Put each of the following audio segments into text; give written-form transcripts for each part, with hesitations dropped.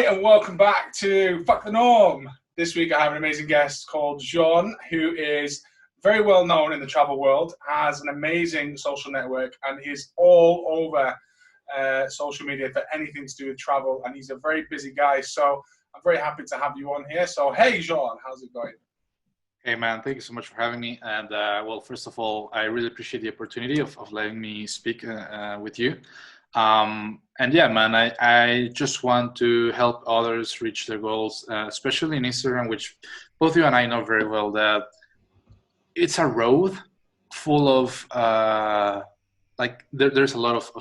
and welcome back to Fuck the Norm. This week I have an amazing guest called Jean, who is very well known in the travel world, has an amazing social network, and he's all over social media for anything to do with travel, and he's a very busy guy, so I'm very happy to have you on here. So, hey Jean, how's it going? Hey man, thank you so much for having me. And well, first of all, I really appreciate the opportunity of letting me speak with you. And yeah, man, I just want to help others reach their goals, especially in Instagram, which both you and I know very well that it's a road full of there's a lot of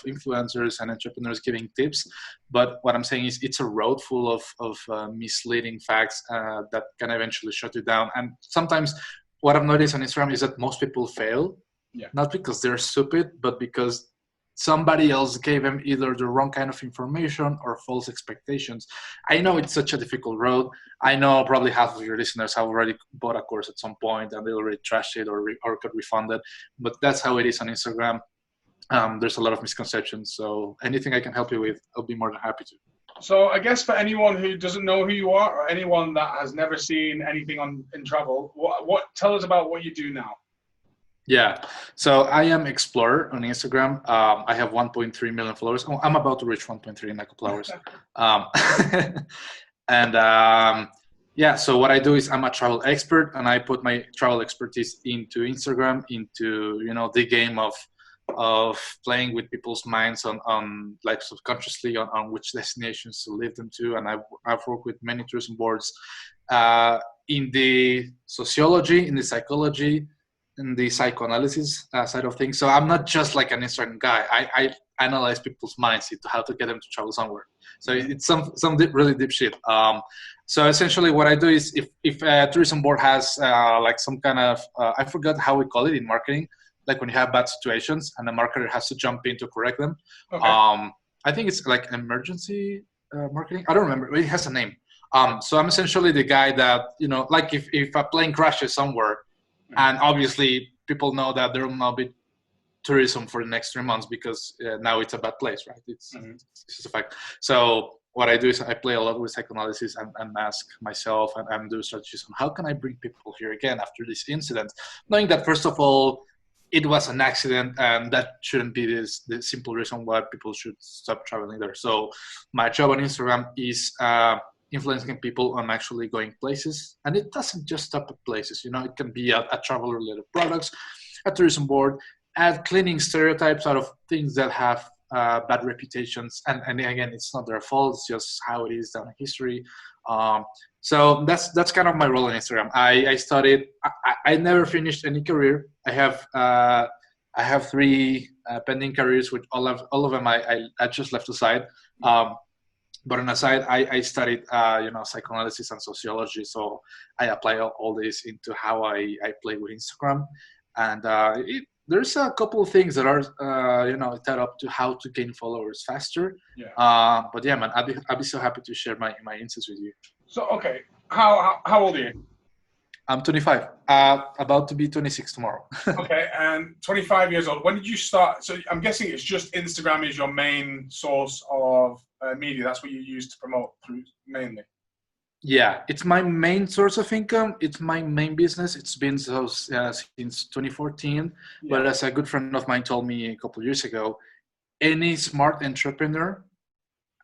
influencers and entrepreneurs giving tips, but what I'm saying is it's a road full of misleading facts that can eventually shut you down. And sometimes what I've noticed on Instagram is that most people fail, not because they're stupid, but because somebody else gave them either the wrong kind of information or false expectations. I know it's such a difficult road. I know probably half of your listeners have already bought a course at some point and they already trashed it or got refunded, but that's how it is on Instagram. There's a lot of misconceptions, so anything I can help you with, I'll be more than happy to. So I guess for anyone who doesn't know who you are, or anyone that has never seen anything in travel, tell us about what you do now. Yeah, so I am Explorer on Instagram. I have 1.3 million followers. Oh, I'm about to reach 1.3 in a couple hours. Yeah, so what I do is I'm a travel expert, and I put my travel expertise into Instagram, into the game of playing with people's minds on like subconsciously on which destinations to lead them to. And I've worked with many tourism boards in the sociology, in the psychology, in the psychoanalysis side of things. So I'm not just like an Instagram guy. I analyze people's minds into how to get them to travel somewhere. So it's some really deep shit. So essentially what I do is if a tourism board has like some kind of, I forgot how we call it in marketing, like when you have bad situations and the marketer has to jump in to correct them. Okay. I think it's like emergency marketing. I don't remember, but it has a name. So I'm essentially the guy that, like if a plane crashes somewhere, and obviously people know that there will not be tourism for the next 3 months because now it's a bad place, right? It's just a fact. So what I do is I play a lot with psychoanalysis and ask myself and do strategies on how can I bring people here again after this incident, knowing that first of all, it was an accident and that shouldn't be the simple reason why people should stop traveling there. So my job on Instagram is influencing people on actually going places, and it doesn't just stop at places. It can be at travel related products, a tourism board, at cleaning stereotypes out of things that have bad reputations, and again, it's not their fault, it's just how it is down in history. So that's kind of my role on Instagram. I studied, I never finished any career. I have 3 pending careers, which all of them I just left aside. But on the side, I studied, psychoanalysis and sociology. So I apply all this into how I play with Instagram. And there's a couple of things that are, tied up to how to gain followers faster. Yeah. But yeah, man, I'd be so happy to share my insights with you. So, okay, how old are you? I'm 25, about to be 26 tomorrow. Okay, and 25 years old. When did you start? So I'm guessing it's just Instagram is your main source of media. That's what you use to promote through mainly. Yeah, it's my main source of income. It's my main business. It's been so since 2014. Yeah. But as a good friend of mine told me a couple of years ago, any smart entrepreneur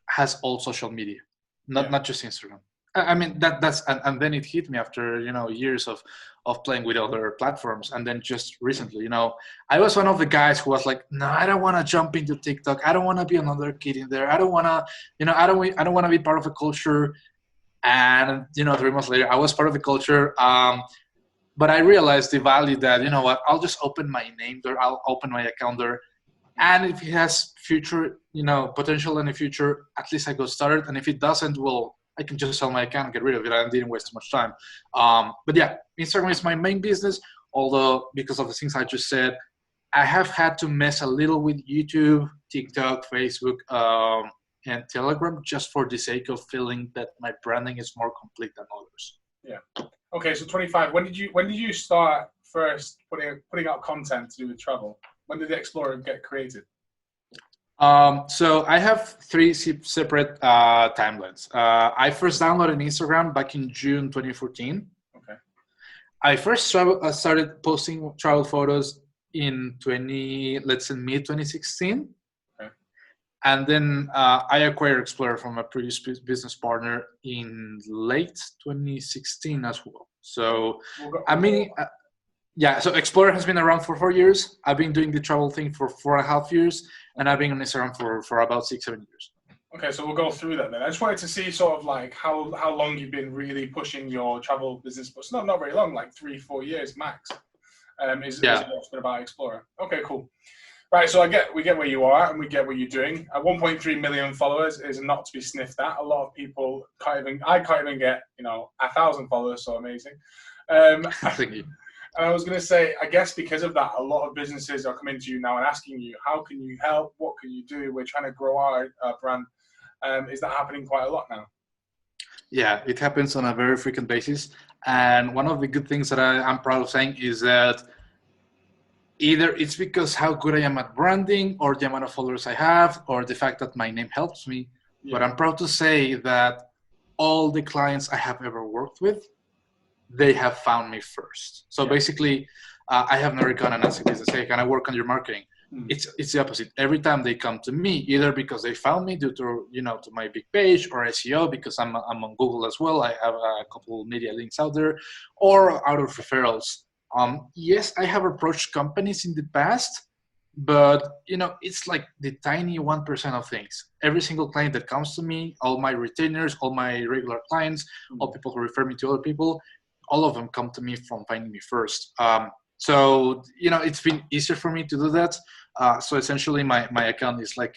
has all social media, not just Instagram. I mean, that's and then it hit me after years of playing with other platforms, and then just recently, I was one of the guys who was like, no, I don't want to jump into TikTok. I don't want to be another kid in there. I don't want to, I don't want to be part of a culture. And 3 months later, I was part of the culture. But I realized the value that I'll just open my name there. I'll open my account there. And if it has future, potential in the future, at least I got started. And if it doesn't, well, I can just sell my account and get rid of it. I didn't waste much time. But yeah, Instagram is my main business. Although because of the things I just said, I have had to mess a little with YouTube, TikTok, Facebook, and Telegram just for the sake of feeling that my branding is more complete than others. Yeah. Okay, so 25. When did you start first putting out content to do with travel? When did the Explorer get created? So I have three separate timelines. I first downloaded Instagram back in June 2014. Okay. I first started posting travel photos in let's say mid 2016. Okay. And then I acquired Explorer from a previous business partner in late 2016 as well. So, yeah, so Explorer has been around for 4 years. I've been doing the travel thing for 4.5 years, and I've been on Instagram for about 6-7 years. Okay, so we'll go through that then. I just wanted to see sort of like how long you've been really pushing your travel business, but it's not very long, like 3-4 years max. Is what's been about Explorer. Okay, cool. Right, so we get where you are and we get what you're doing. At 1.3 million followers is not to be sniffed at. A lot of people I can't even get 1,000 followers, so amazing. Thank you. And I was going to say, I guess because of that, a lot of businesses are coming to you now and asking you, how can you help? What can you do? We're trying to grow our brand. Is that happening quite a lot now? Yeah, it happens on a very frequent basis. And one of the good things that I'm proud of saying is that either it's because how good I am at branding or the amount of followers I have or the fact that my name helps me. Yeah. But I'm proud to say that all the clients I have ever worked with, they have found me first. So basically, I have never gone and asked if say, can I work on your marketing? It's the opposite. Every time they come to me, either because they found me due to to my big page or SEO because I'm on Google as well. I have a couple of media links out there, or out of referrals. Yes, I have approached companies in the past, but it's like the tiny 1% of things. Every single client that comes to me, all my retainers, all my regular clients, all people who refer me to other people, all of them come to me from finding me first. So it's been easier for me to do that. So essentially, my account is like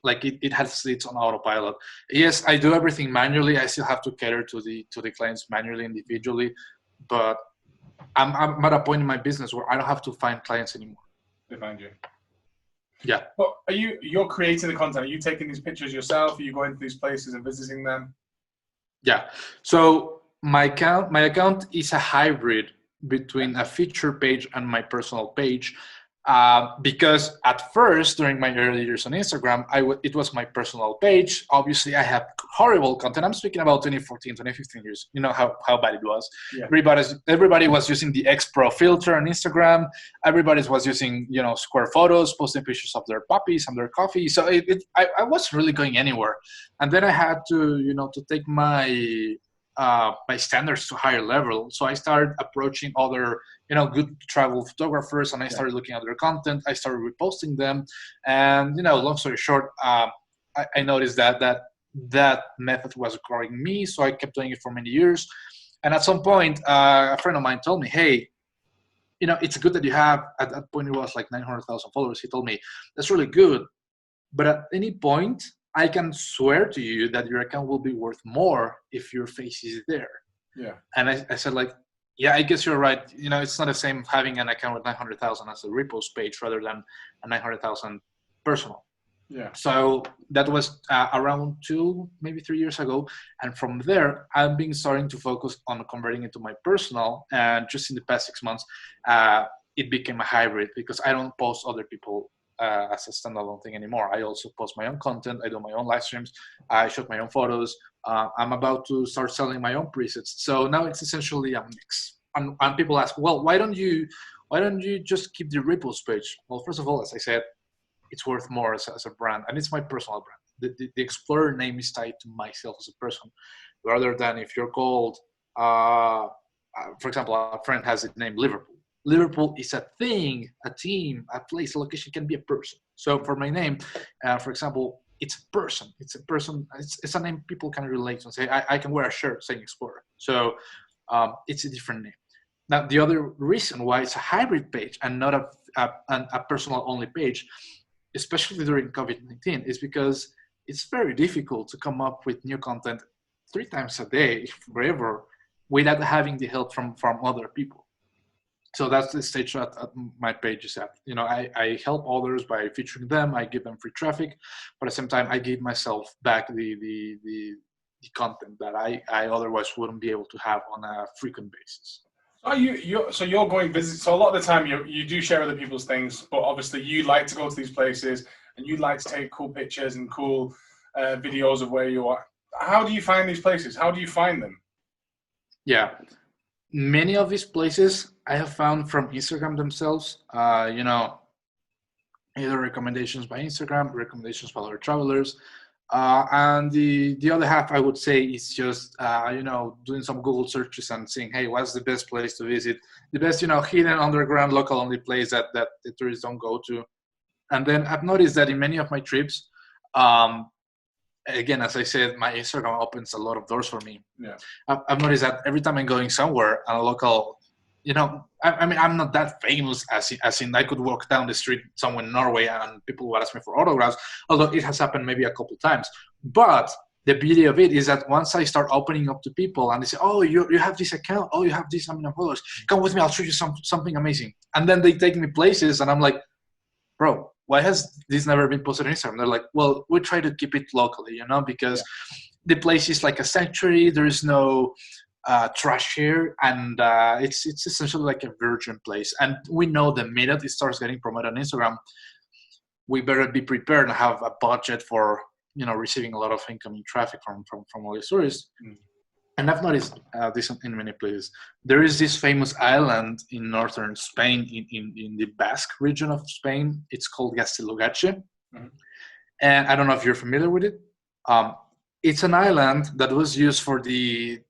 it has its on autopilot. Yes, I do everything manually. I still have to cater to the clients manually, individually, but I'm at a point in my business where I don't have to find clients anymore. They find you. Yeah. But you're creating the content? Are you taking these pictures yourself? Are you going to these places and visiting them? Yeah. So my account is a hybrid between a feature page and my personal page. Because at first, during my early years on Instagram, it was my personal page. Obviously, I had horrible content. I'm speaking about 2014, 2015 years. You know how bad it was. Yeah. Everybody was using the X Pro filter on Instagram. Everybody was using square photos, posting pictures of their puppies and their coffee. So I wasn't really going anywhere. And then I had to to take my standards to higher level. So I started approaching other good travel photographers, and I started looking at their content. I started reposting them, and long story short, I noticed that method was growing me, so I kept doing it for many years. And at some point, a friend of mine told me, hey, it's good that you have, at that point it was like 900,000 followers. He told me, that's really good, but at any point I can swear to you that your account will be worth more if your face is there. Yeah. And I said, like, yeah, I guess you're right. It's not the same having an account with 900,000 as a repost page rather than a 900,000 personal. Yeah. So that was around 2, maybe 3 years ago. And from there, I've been starting to focus on converting it to my personal. And just in the past 6 months, it became a hybrid because I don't post other people as a standalone thing anymore. I also post my own content. I do my own live streams. I shoot my own photos. I'm about to start selling my own presets. So now it's essentially a mix. And people ask, well, why don't you just keep the repost page? Well, first of all, as I said, it's worth more as a brand, and it's my personal brand. The Explorer name is tied to myself as a person, rather than if you're called, for example, a friend has the name Liverpool. Liverpool is a thing, a team, a place, a location, can be a person. So for my name, for example, it's a person. It's a person. It's a name people can relate to and say, I can wear a shirt saying Explorer. So it's a different name. Now, the other reason why it's a hybrid page and not a personal only page, especially during COVID-19, is because it's very difficult to come up with new content 3 times a day forever without having the help from other people. So that's the stage that my page is at. I help others by featuring them. I give them free traffic, but at the same time, I give myself back the content that I otherwise wouldn't be able to have on a frequent basis. So you're going visit. So a lot of the time you do share other people's things, but obviously you like to go to these places and you'd like to take cool pictures and cool videos of where you are. How do you find these places? How do you find them? Yeah, many of these places I have found from Instagram themselves. Either recommendations by Instagram, recommendations by other travelers, and the other half I would say is just doing some Google searches and seeing, hey, what's the best place to visit, the best hidden underground local only place that the tourists don't go to. And then I've noticed that in many of my trips, again, as I said, my Instagram opens a lot of doors for me. Yeah, I've noticed that every time I'm going somewhere and a local, I mean, I'm not that famous as in I could walk down the street somewhere in Norway and people would ask me for autographs, although it has happened maybe a couple times. But the beauty of it is that once I start opening up to people and they say, oh, you have this account, oh, you have this amount of followers, come with me, I'll show you something amazing. And then they take me places and I'm like, bro, why has this never been posted on Instagram? They're like, well, we try to keep it locally, because the place is like a sanctuary. There is no trash here, and it's essentially like a virgin place. And we know the minute it starts getting promoted on Instagram, we better be prepared and have a budget for receiving a lot of incoming traffic from all these tourists. And I've noticed this in many places. There is this famous island in northern Spain, in the Basque region of Spain. It's called Gaztelugatxe. Mm-hmm. And I don't know if you're familiar with it. It's an island that was used for the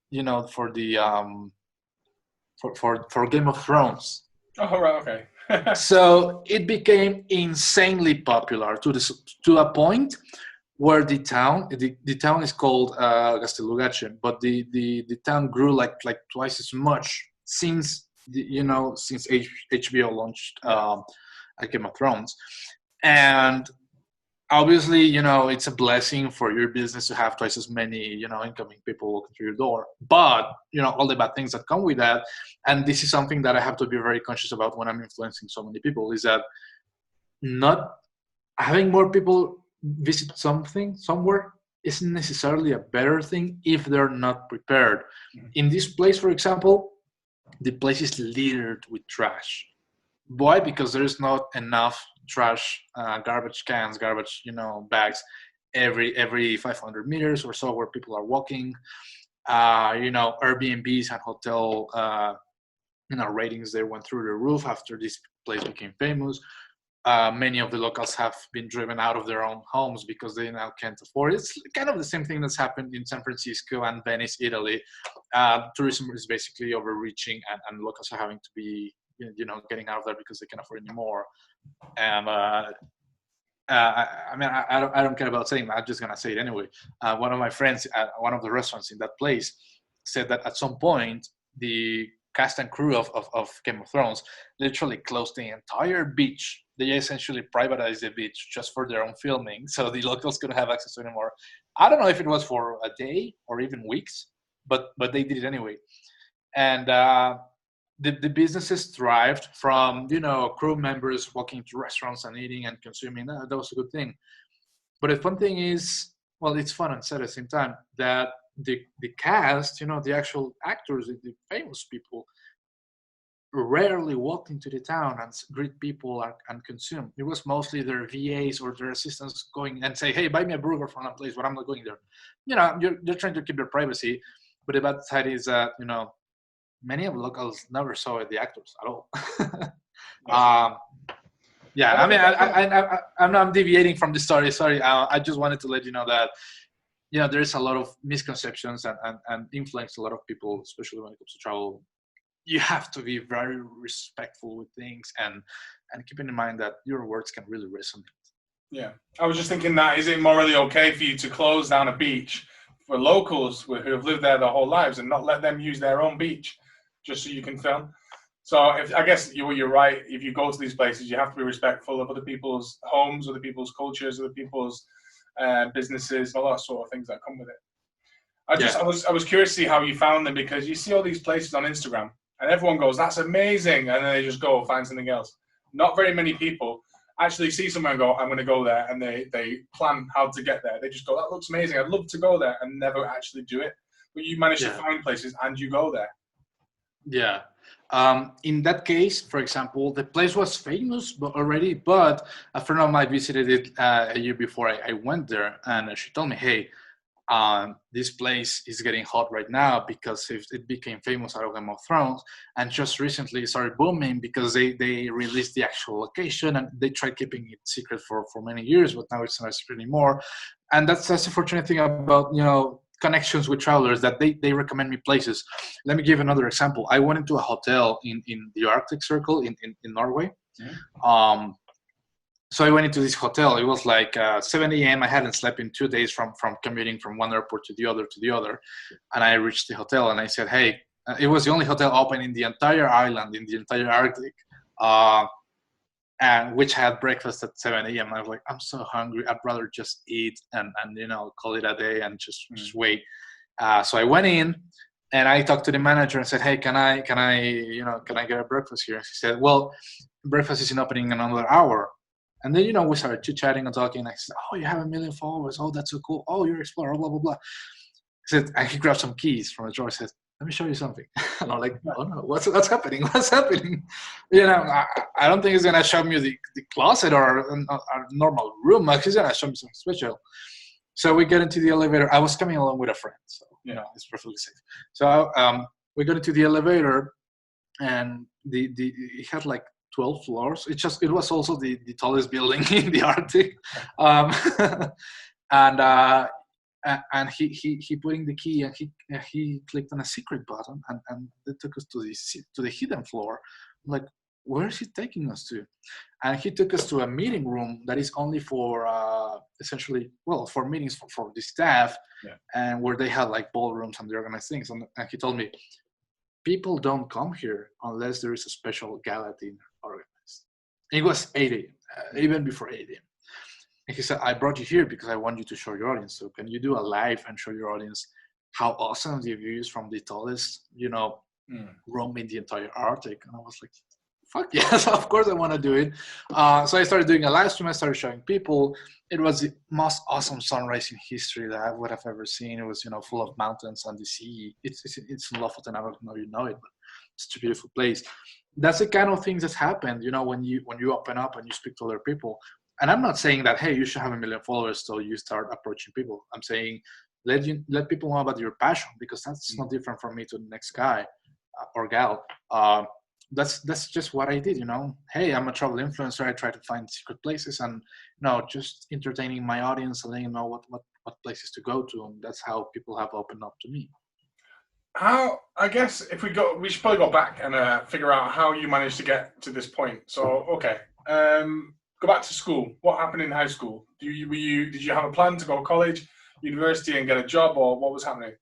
for Game of Thrones. Oh, right, okay. So it became insanely popular to a point where the town is called Gaztelugatxe, but the town grew like twice as much since HBO launched Game of Thrones. And obviously, it's a blessing for your business to have twice as many, incoming people walking through your door. But, all the bad things that come with that, and this is something that I have to be very conscious about when I'm influencing so many people, is that not having more people visit somewhere isn't necessarily a better thing if they're not prepared. Mm-hmm. In this place, for example, the place is littered with trash. Why? Because there's not enough trash, garbage cans, garbage, bags every 500 meters or so where people are walking. Airbnbs and hotel, ratings, they went through the roof after this place became famous. Many of the locals have been driven out of their own homes because they now can't afford it. It's kind of the same thing that's happened in San Francisco and Venice, Italy. Tourism is basically overreaching, and locals are having to be, getting out of there because they can't afford anymore. And I don't care about saying that. I'm just gonna say it anyway. One of my friends at one of the restaurants in that place said that at some point the cast and crew of Game of Thrones literally closed the entire beach. They essentially privatized the beach just for their own filming, so the locals couldn't have access to it anymore. I don't know if it was for a day or even weeks, but they did it anyway. And the businesses thrived from crew members walking to restaurants and eating and consuming. That was a good thing. But the fun thing is, well, it's fun and sad at the same time, that the cast, the actual actors, the famous people, rarely walked into the town and greet people and consume. It was mostly their VAs or their assistants going and say, hey, buy me a burger from that place, but I'm not going there. You're trying to keep their privacy. But the bad side is that, many of the locals never saw the actors at all. Yeah, I mean, I'm deviating from the story. Sorry, I just wanted to let you know that, there's a lot of misconceptions and influence a lot of people, especially when it comes to travel. You have to be very respectful with things and keeping in mind that your words can really resonate. Yeah, I was just thinking that, is it morally okay for you to close down a beach for locals who have lived there their whole lives and not let them use their own beach just so you can film? So I guess you're right. If you go to these places, you have to be respectful of other people's homes, other people's cultures, other people's businesses, all that sort of things that come with it. I was curious to see how you found them, because you see all these places on Instagram and everyone goes, that's amazing, and then they just go find something else. Not very many people actually see somewhere and go, I'm going to go there, and they plan how to get there. They just go, that looks amazing, I'd love to go there, and never actually do it. But you manage to find places and you go there. Yeah. In that case, for example, the place was famous already, but a friend of mine visited it a year before I went there, and she told me, "Hey, this place is getting hot right now because it became famous out of Game of Thrones, and just recently it started booming because they released the actual location, and they tried keeping it secret for many years, but now it's not secret anymore." And that's the fortunate thing about connections with travelers, that they recommend me places. Let me give another example. I went into a hotel in the Arctic Circle in Norway. So I went into this hotel. It was like 7 a.m. I hadn't slept in 2 days from commuting from one airport to the other. And I reached the hotel and I said, "Hey," it was the only hotel open in the entire island, in the entire Arctic, and which had breakfast at 7 a.m. I was like, "I'm so hungry. I'd rather just eat and call it a day and just wait." So I went in and I talked to the manager and said, "Hey, can I get a breakfast here?" And she said, "Well, breakfast isn't opening in another hour." And then, we started chit-chatting and talking. I said, "Oh, you have 1 million followers. Oh, that's so cool. Oh, you're an explorer, blah, blah, blah." And he grabbed some keys from a drawer. He said, "Let me show you something." And I'm like, "Oh, no, what's happening? What's happening?" I don't think he's going to show me the closet or a normal room. He's going to show me something special. So we get into the elevator. I was coming along with a friend, so, it's perfectly safe. So we got into the elevator, and it had like 12 floors. It was also the tallest building in the Arctic, and he put in the key, and he clicked on a secret button, and they took us to the hidden floor. I'm like, where is he taking us to? And he took us to a meeting room that is only for for meetings for the staff, and where they had like ballrooms and they organize things. And he told me, "People don't come here unless there is a special gala dinner organized." It was 8 a.m., even before 8 a.m. And he said, "I brought you here because I want you to show your audience. So can you do a live and show your audience how awesome the view is from the tallest, room in the entire Arctic?" And I was like, "Fuck yes, of course I want to do it." So I started doing a live stream. I started showing people. It was the most awesome sunrise in history that I would have ever seen. It was, full of mountains and the sea. It's in Lofoten. I don't know if you know it, but it's a beautiful place. That's the kind of things that happen, when you open up and you speak to other people. And I'm not saying that, hey, you should have 1 million followers so you start approaching people. I'm saying let people know about your passion, because that's not different from me to the next guy or gal. That's just what I did, Hey, I'm a travel influencer. I try to find secret places and just entertaining my audience and letting them know what places to go to, and that's how people have opened up to me. I guess we should probably go back and figure out how you managed to get to this point. So okay, go back to school. What happened in high school? Did you have a plan to go to college, university, and get a job, or what was happening?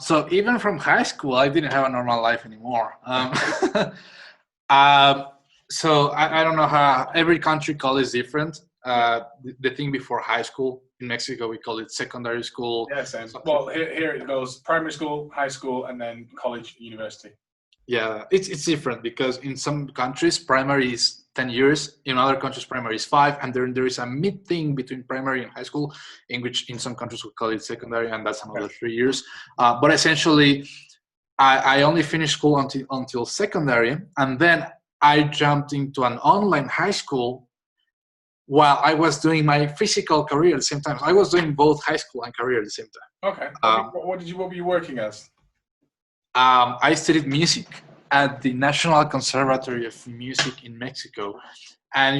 So even from high school, I didn't have a normal life anymore. So I don't know how every country call is different. The thing before high school in Mexico, we call it secondary school. Yeah, same. Well, here it goes primary school, high school, and then college, university. Yeah, it's different because in some countries primary is 10 years. In other countries primary is 5, and there is a mid thing between primary and high school, in which in some countries we call it secondary, and that's another 3 years. But essentially, I only finished school until secondary, and then I jumped into an online high school while I was doing my physical career at the same time. I was doing both high school and career at the same time. Okay. What were you working as? I studied music at the National Conservatory of Music in Mexico. And,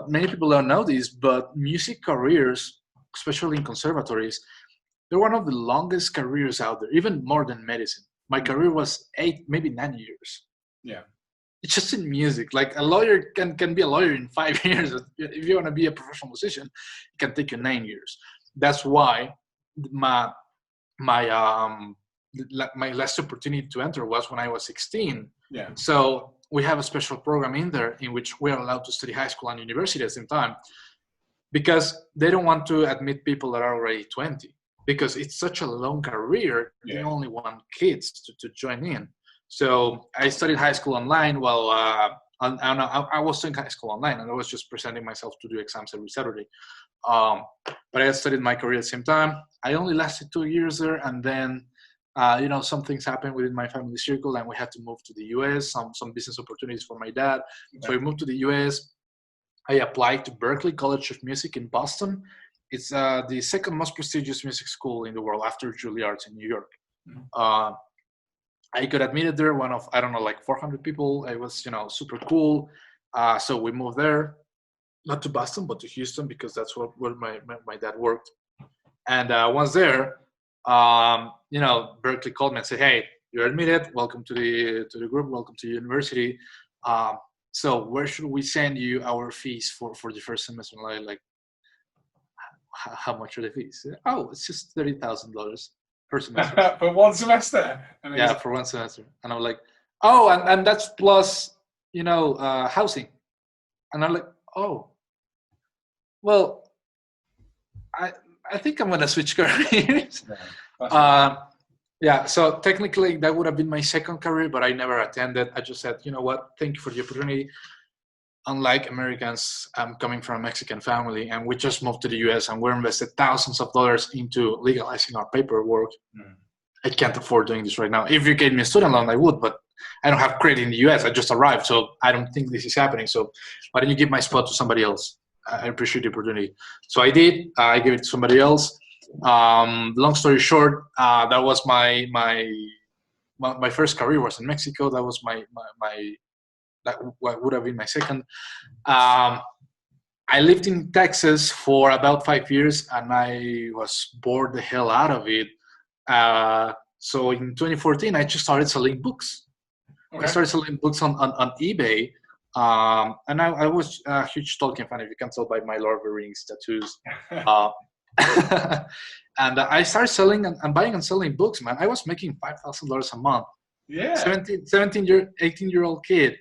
many people don't know this, but music careers, especially in conservatories, they're one of the longest careers out there, even more than medicine. My career was 8, maybe 9 years. Yeah. It's just in music. Like a lawyer can be a lawyer in 5 years. If you want to be a professional musician, it can take you 9 years. That's why my last opportunity to enter was when I was 16. Yeah. So we have a special program in there in which we are allowed to study high school and university at the same time, because they don't want to admit people that are already 20, because it's such a long career. They only want kids to join in. So I studied high school online while I was doing high school online, and I was just presenting myself to do exams every Saturday. But I studied my career at the same time. I only lasted 2 years there, and then some things happened within my family circle, and we had to move to the US. Some business opportunities for my dad. So we moved to the US. I applied to Berklee College of Music in Boston. It's the second most prestigious music school in the world after Juilliard in New York. I got admitted there, one of, I don't know, like 400 people. It was, super cool. So we moved there, not to Boston, but to Houston, because that's where my dad worked. And once there, Berklee called me and said, "Hey, you're admitted. Welcome to the group. Welcome to the university. So where should we send you our fees for the first semester?" And I'm like, how much are the fees? Oh, it's just $30,000 per semester. For one semester? Yeah, for one semester. And I'm like, oh, and that's plus, housing. And I'm like, oh, well, I think I'm gonna switch careers. So technically that would have been my second career, but I never attended. I just said, you know what, thank you for the opportunity. Unlike Americans, I'm coming from a Mexican family, and we just moved to the US, and we're invested thousands of dollars into legalizing our paperwork. I can't afford doing this right now. If you gave me a student loan, I would, but I don't have credit in the US. I just arrived, so I don't think this is happening. So why don't you give my spot to somebody else? I appreciate the opportunity. So I did. I gave it to somebody else. Long story short, that was my first career was in Mexico. That was that would have been my second. I lived in Texas for about 5 years, and I was bored the hell out of it. So in 2014, I just started selling books. Okay. I started selling books on eBay. And I was a huge Tolkien fan, if you can tell by my Lord of the Rings tattoos. And I started selling and buying and selling books, man. I was making $5,000 a month. Yeah. 18-year-old kid.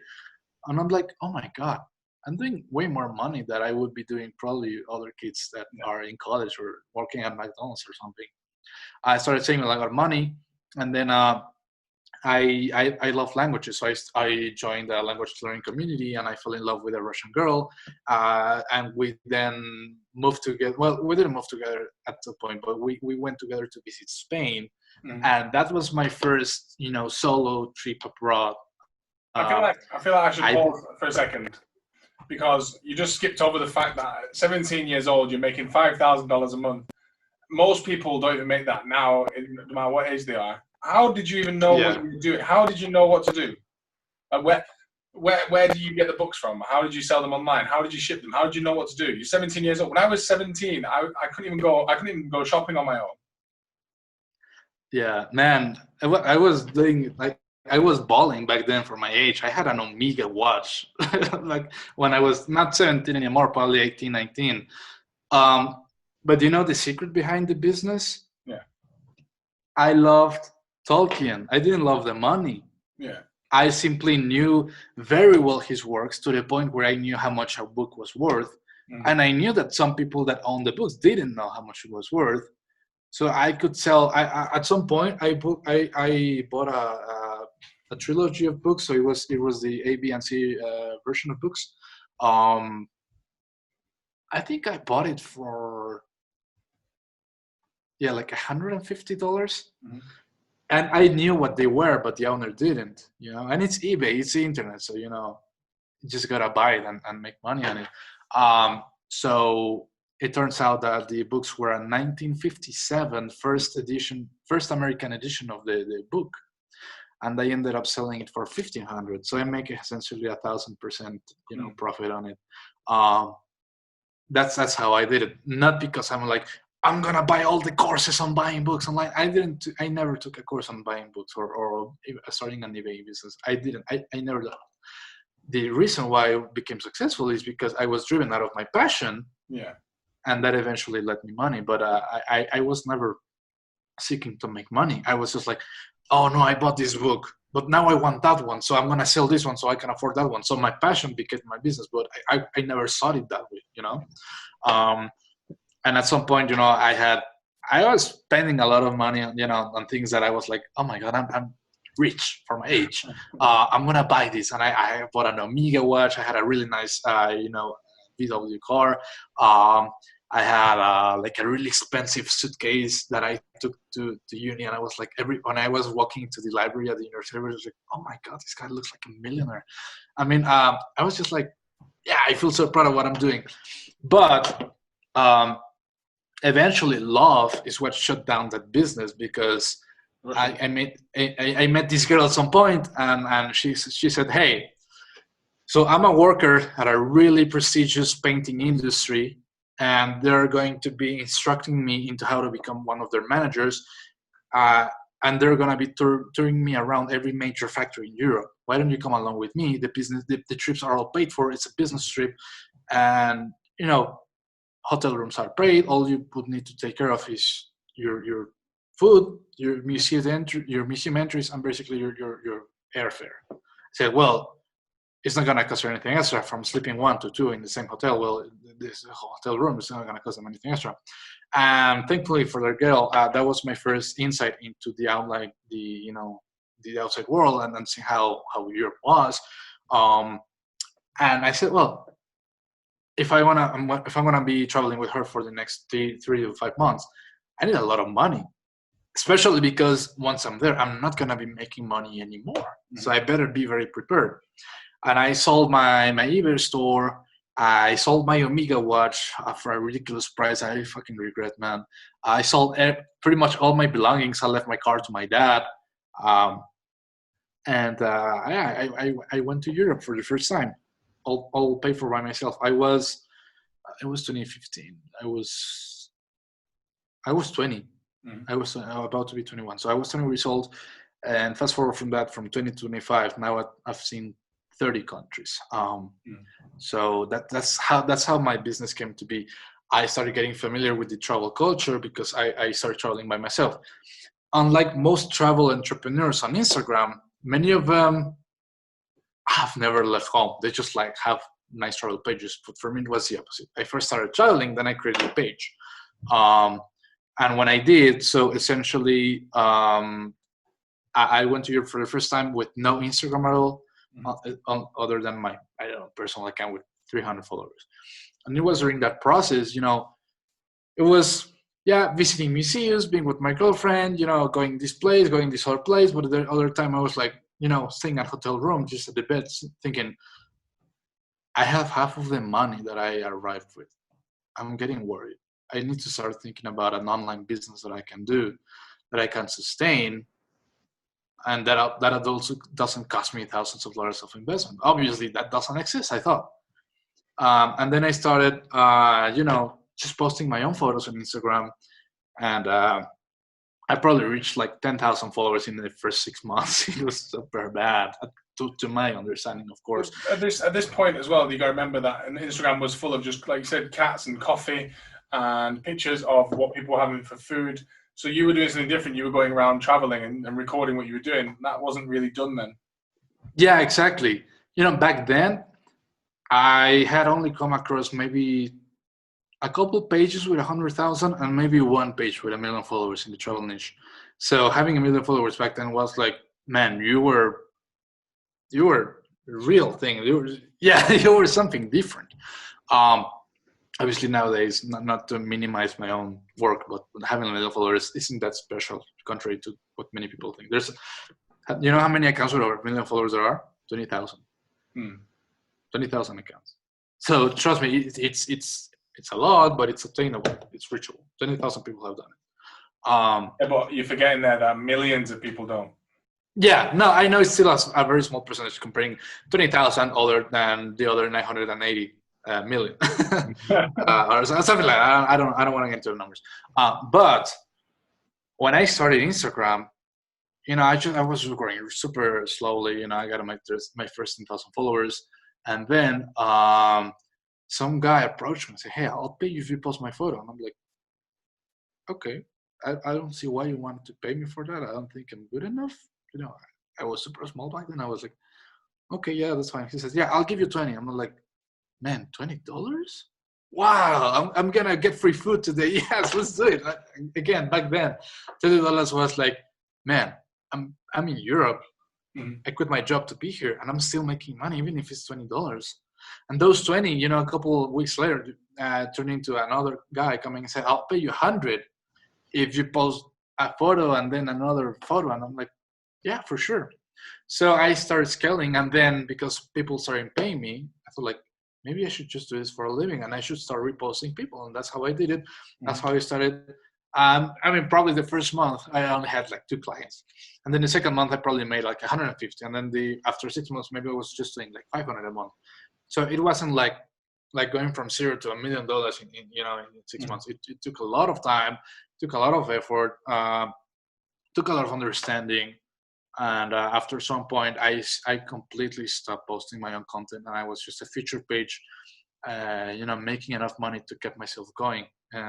And I'm like, oh my God, I'm doing way more money than I would be doing probably other kids that are in college or working at McDonald's or something. I started saving a lot of money. And then I love languages, so I joined a language learning community, and I fell in love with a Russian girl, and we then moved together. Well, we didn't move together at the point, but we went together to visit Spain, and that was my first, solo trip abroad. I feel like I should pause for a second, because you just skipped over the fact that at 17 years old, you're making $5,000 a month. Most people don't even make that now, no matter what age they are. How did you even know what you were doing? How did you know what to do? Where do you get the books from? How did you sell them online? How did you ship them? How did you know what to do? You're 17 years old. When I was 17, I couldn't even go shopping on my own. Yeah, man, I was doing I was balling back then for my age. I had an Omega watch, like when I was not 17 anymore, probably 18, 19. But the secret behind the business? Yeah. I loved Tolkien. I didn't love the money. Yeah. I simply knew very well his works, to the point where I knew how much a book was worth. And I knew that some people that owned the books didn't know how much it was worth. So I could sell. At some point, I bought a trilogy of books. So it was the A, B, and C version of books. I think I bought it for like $150. And I knew what they were, but the owner didn't. And it's eBay, it's the internet, so you just gotta buy it and make money on it. So it turns out that the books were a 1957 first American edition of the book, and I ended up selling it for $1,500. So I make essentially 1,000% profit on it. That's how I did it. Not because I'm like, I'm gonna buy all the courses on buying books online. I never took a course on buying books or starting an eBay business. I didn't. I never did. The reason why I became successful is because I was driven out of my passion. Yeah. And that eventually led me money. But I was never seeking to make money. I was just like, oh no, I bought this book, but now I want that one, so I'm gonna sell this one so I can afford that one. So my passion became my business, but I never saw it that way, And at some point, I was spending a lot of money on things that I was like, oh my God, I'm rich for my age. I'm gonna buy this, and I bought an Omega watch. I had a really nice, VW car. I had like a really expensive suitcase that I took to uni, and I was like, when I was walking to the library at the university, I was like, oh my god, this guy looks like a millionaire. I mean, I was just like, yeah, I feel so proud of what I'm doing. But eventually, love is what shut down that business, because I met this girl at some point, and she said, hey, so I'm a worker at a really prestigious painting industry, and they're going to be instructing me into how to become one of their managers, and they're going to be touring me around every major factory in Europe. Why don't you come along with me? The trips are all paid for. It's a business trip, and hotel rooms are paid. All you would need to take care of is your food, your museum entries, and basically your airfare. I said, well, it's not going to cost you anything extra from sleeping 1 to 2 in the same hotel. Well, this hotel room is not going to cost them anything extra. And thankfully for their girl, that was my first insight into the outside world, and seeing how Europe was. And I said, well, if I'm gonna be traveling with her for the next 3 to 5 months, I need a lot of money, especially because once I'm there, I'm not gonna be making money anymore. Mm-hmm. So I better be very prepared. And I sold my eBay store. I sold my Omega watch for a ridiculous price. I fucking regret, man. I sold pretty much all my belongings. I left my car to my dad. And I went to Europe for the first time. All paid for by myself. It was 2015. I was 20. Mm-hmm. I was about to be 21. So I was 20 years old. And fast forward from that, from 20 to 25, now I've seen 30 countries. So that's how my business came to be. I started getting familiar with the travel culture because I started traveling by myself. Unlike most travel entrepreneurs on Instagram, many of them have never left home. They just like have nice travel pages. But for me, it was the opposite. I first started traveling, then I created a page. And when I did, so essentially, I went to Europe for the first time with no Instagram at all. Other than my personal account with 300 followers. And it was during that process, it was visiting museums, being with my girlfriend, going this place, going this other place. But the other time I was like, staying at hotel room, just at the bed, thinking, I have half of the money that I arrived with. I'm getting worried. I need to start thinking about an online business that I can do, that I can sustain, and that also doesn't cost me thousands of dollars of investment. Obviously, that doesn't exist, I thought. And then I started, just posting my own photos on Instagram. And I probably reached like 10,000 followers in the first 6 months. It was super bad, to my understanding, of course. At this point as well, you got to remember that Instagram was full of just, like you said, cats and coffee and pictures of what people were having for food. So you were doing something different. You were going around traveling and recording what you were doing. That wasn't really done then. Yeah, exactly. Back then, I had only come across maybe a couple pages with 100,000 and maybe one page with 1 million followers in the travel niche. So having 1 million followers back then was like, man, you were a real thing. You were something different. Obviously nowadays, not to minimize my own work, but having 1 million followers isn't that special, contrary to what many people think. There's, how many accounts with over 1 million followers there are? 20,000. 20,000 accounts. So trust me, it's a lot, but it's attainable. It's reachable. 20,000 people have done it. But you're forgetting there that millions of people don't. Yeah, no, I know it's still a very small percentage comparing 20,000 other than the other 980 million or something like that. I don't want to get into the numbers. But when I started Instagram, I was growing super slowly. I got my first 10,000 followers, and then some guy approached me and said, "Hey, I'll pay you if you post my photo." And I'm like, "Okay, I don't see why you want to pay me for that. I don't think I'm good enough." I was super small back then. I was like, "Okay, yeah, that's fine." He says, "Yeah, I'll give you 20." I'm like, "Man, $20? Wow, I'm gonna get free food today." Yes, let's do it. Again, back then, $20 was like, man, I'm in Europe. Mm-hmm. I quit my job to be here, and I'm still making money, even if it's $20. And those 20, you know, a couple of weeks later, turned into another guy coming and said, I'll pay you 100 if you post a photo and then another photo. And I'm like, yeah, for sure. So I started scaling, and then because people started paying me, I thought like, maybe I should just do this for a living, and I should start reposting people. And that's how I did it. That's how I started. I mean, probably the first month I only had like 2 clients, and then the second month I probably made like 150, and then after 6 months maybe I was just doing like 500 a month. So it wasn't like going from $0 to $1 million in 6 months. It took a lot of time, took a lot of effort, took a lot of understanding. And after some point, I completely stopped posting my own content, and I was just a feature page, making enough money to keep myself going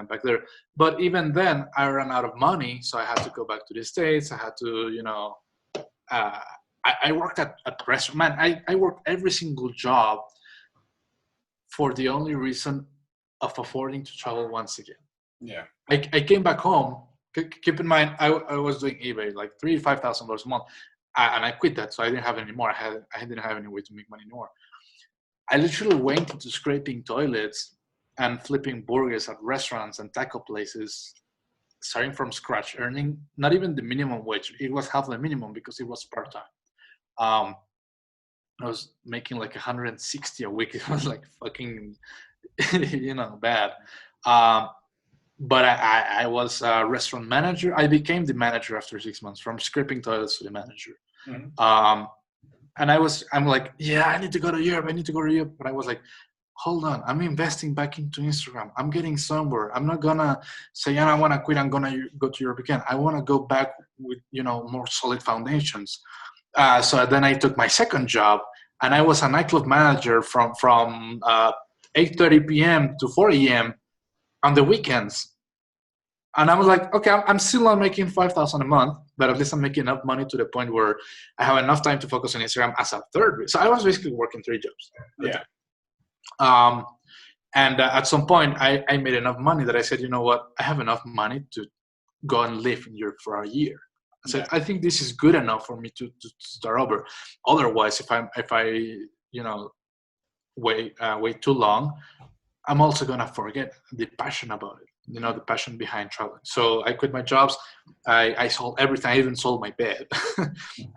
back there. But even then, I ran out of money, so I had to go back to the States. I had to, I worked at restaurant. Man, I worked every single job for the only reason of affording to travel once again. Yeah. I came back home. Keep in mind, I was doing eBay like $3,000 to $5,000 a month, and I quit that, so I didn't have any more. I didn't have any way to make money anymore. I literally went into scraping toilets and flipping burgers at restaurants and taco places, starting from scratch, earning not even the minimum wage. It was half the minimum because it was part time. I was making like 160 a week. It was like fucking, bad. But I was a restaurant manager. I became the manager after 6 months, from scraping toilets to the manager. Mm-hmm. And I'm like, yeah, I need to go to Europe. But I was like, hold on, I'm investing back into Instagram. I'm getting somewhere. I'm not gonna say, I want to quit. I'm gonna go to Europe again. I want to go back with, more solid foundations. So then I took my second job, and I was a nightclub manager from 8:30 p.m. to 4 a.m. on the weekends. And I was like, okay, I'm still not making $5,000 a month, but at least I'm making enough money to the point where I have enough time to focus on Instagram as a third. So I was basically working 3 jobs. Yeah. And at some point, I made enough money that I said, you know what, I have enough money to go and live in Europe for a year. I said, I think this is good enough for me to start over. Otherwise, if I wait too long, I'm also gonna forget the passion about it. The passion behind traveling. So I quit my jobs. I sold everything. I even sold my bed,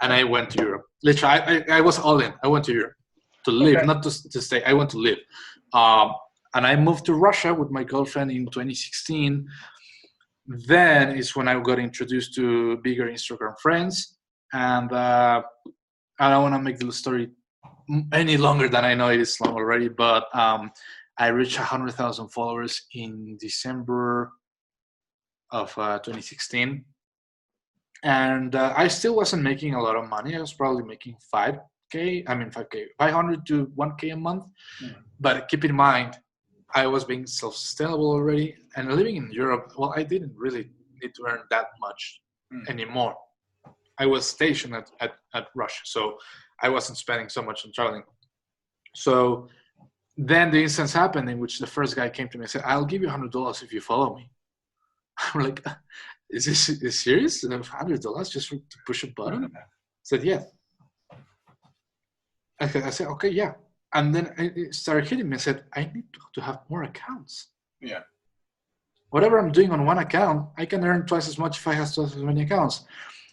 and I went to Europe. Literally, I was all in. I went to Europe to live, not to stay. I went to live. And I moved to Russia with my girlfriend in 2016. Then is when I got introduced to bigger Instagram friends. And I don't want to make the story any longer than I know it is long already, but I reached 100,000 followers in December of 2016. And I still wasn't making a lot of money. I was probably making 500 to 1K a month. But keep in mind, I was being self-sustainable already. And living in Europe, well, I didn't really need to earn that much anymore. I was stationed at Russia, so I wasn't spending so much on traveling. So then the instance happened in which the first guy came to me and said, I'll give you $100 if you follow me. I'm like, is this serious? $100 just to push a button? I said, yeah. I said, okay, yeah. And then it started hitting me. I said, I need to have more accounts. Yeah. Whatever I'm doing on one account, I can earn twice as much if I have twice as many accounts.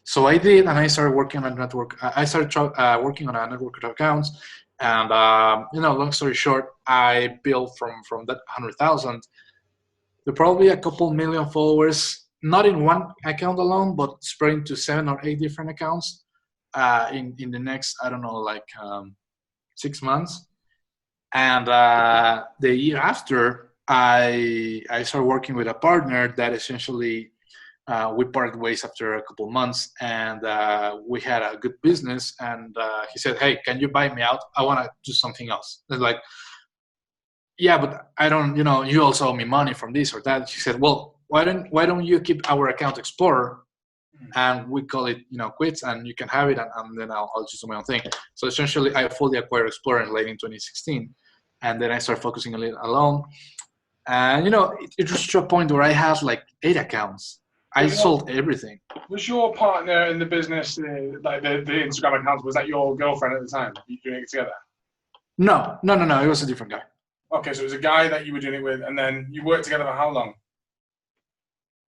So I did, and I started working on a network. I started working on a network of accounts. And, long story short, I built from that 100,000 to probably a couple million followers, not in one account alone, but spreading to 7 or 8 different accounts in the next, 6 months. And the year after, I started working with a partner that essentially we parted ways after a couple months, and we had a good business. And he said, "Hey, can you buy me out? I want to do something else." I was like, "Yeah, but I don't. You also owe me money from this or that." She said, "Well, why don't you keep our account Explorer, and we call it quits, and you can have it, and then I'll just do my own thing." So essentially, I fully acquired Explorer late in 2016, and then I started focusing a little alone. And it reached to a point where I had like 8 accounts. I sold everything. Was your partner in the business, like the Instagram account, was that your girlfriend at the time? You doing it together? No. It was a different guy. Okay, so it was a guy that you were doing it with, and then you worked together for how long?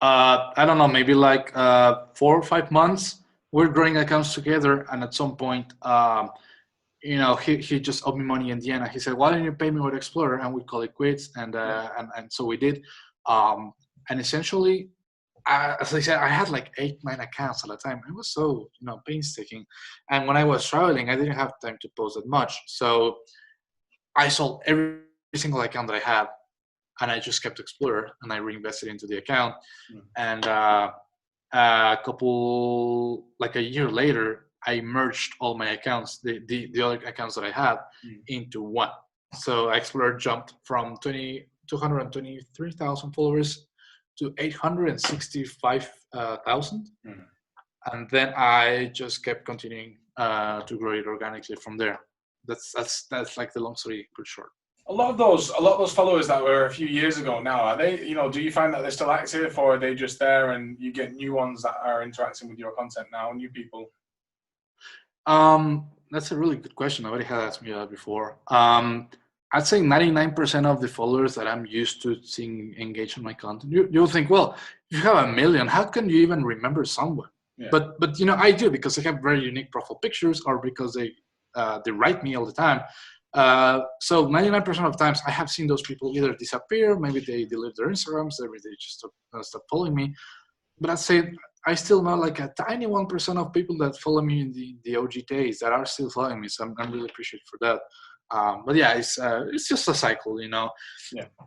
I don't know, maybe like 4 or 5 months. We're growing accounts together, and at some point, he just owed me money in the end. And he said, "Why don't you pay me with Explorer?" And we call it quits, and so we did. And essentially, as I said, I had like 8, 9 accounts at a time. It was so painstaking, and when I was traveling, I didn't have time to post that much. So I sold every single account that I had, and I just kept Explorer, and I reinvested into the account. And like a year later, I merged all my accounts, the other accounts that I had, into one. So Explorer jumped from 223,000 followers to 865,000. And then I just kept continuing to grow it organically from there. That's like the long story put short. A lot of those followers that were a few years ago now, are they, do you find that they're still active, or are they just there and you get new ones that are interacting with your content now, new people? That's a really good question. Nobody had asked me that before. I'd say 99% of the followers that I'm used to seeing engage in my content. You'll think, well, if you have 1 million, how can you even remember someone? Yeah. But I do, because I have very unique profile pictures, or because they write me all the time. So 99% of times I have seen those people either disappear, maybe they delete their Instagrams, maybe they just stop following me. But I'd say I still know like a tiny 1% of people that follow me in the OG days that are still following me. So I'm really appreciative for that. But yeah, it's just a cycle, Yeah.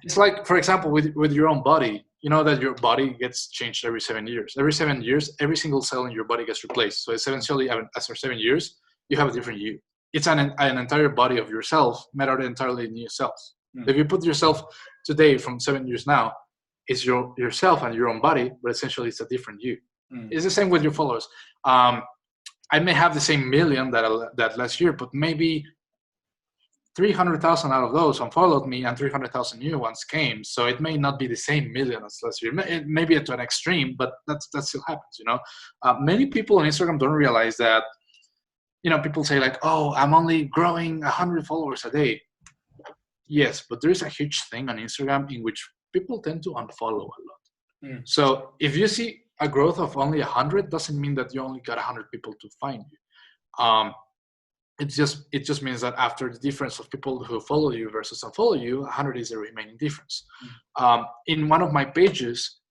It's like, for example, with your own body, that your body gets changed every 7 years. Every 7 years, every single cell in your body gets replaced. So essentially, after 7 years, you have a different you. It's an entire body of yourself made out of entirely new cells. If you put yourself today from 7 years now, it's yourself and your own body, but essentially it's a different you. It's the same with your followers. I may have the same million that last year, but maybe 300,000 out of those unfollowed me, and 300,000 new ones came. So it may not be the same million as last year. It may be to an extreme, but that still happens. Many people on Instagram don't realize that. People say like, "Oh, I'm only growing 100 followers a day." Yes, but there's a huge thing on Instagram in which people tend to unfollow a lot. So if you see a growth of only 100, doesn't mean that you only got 100 people to find you. It just means that after the difference of people who follow you versus unfollow you, 100 is the remaining difference. In one of my pages,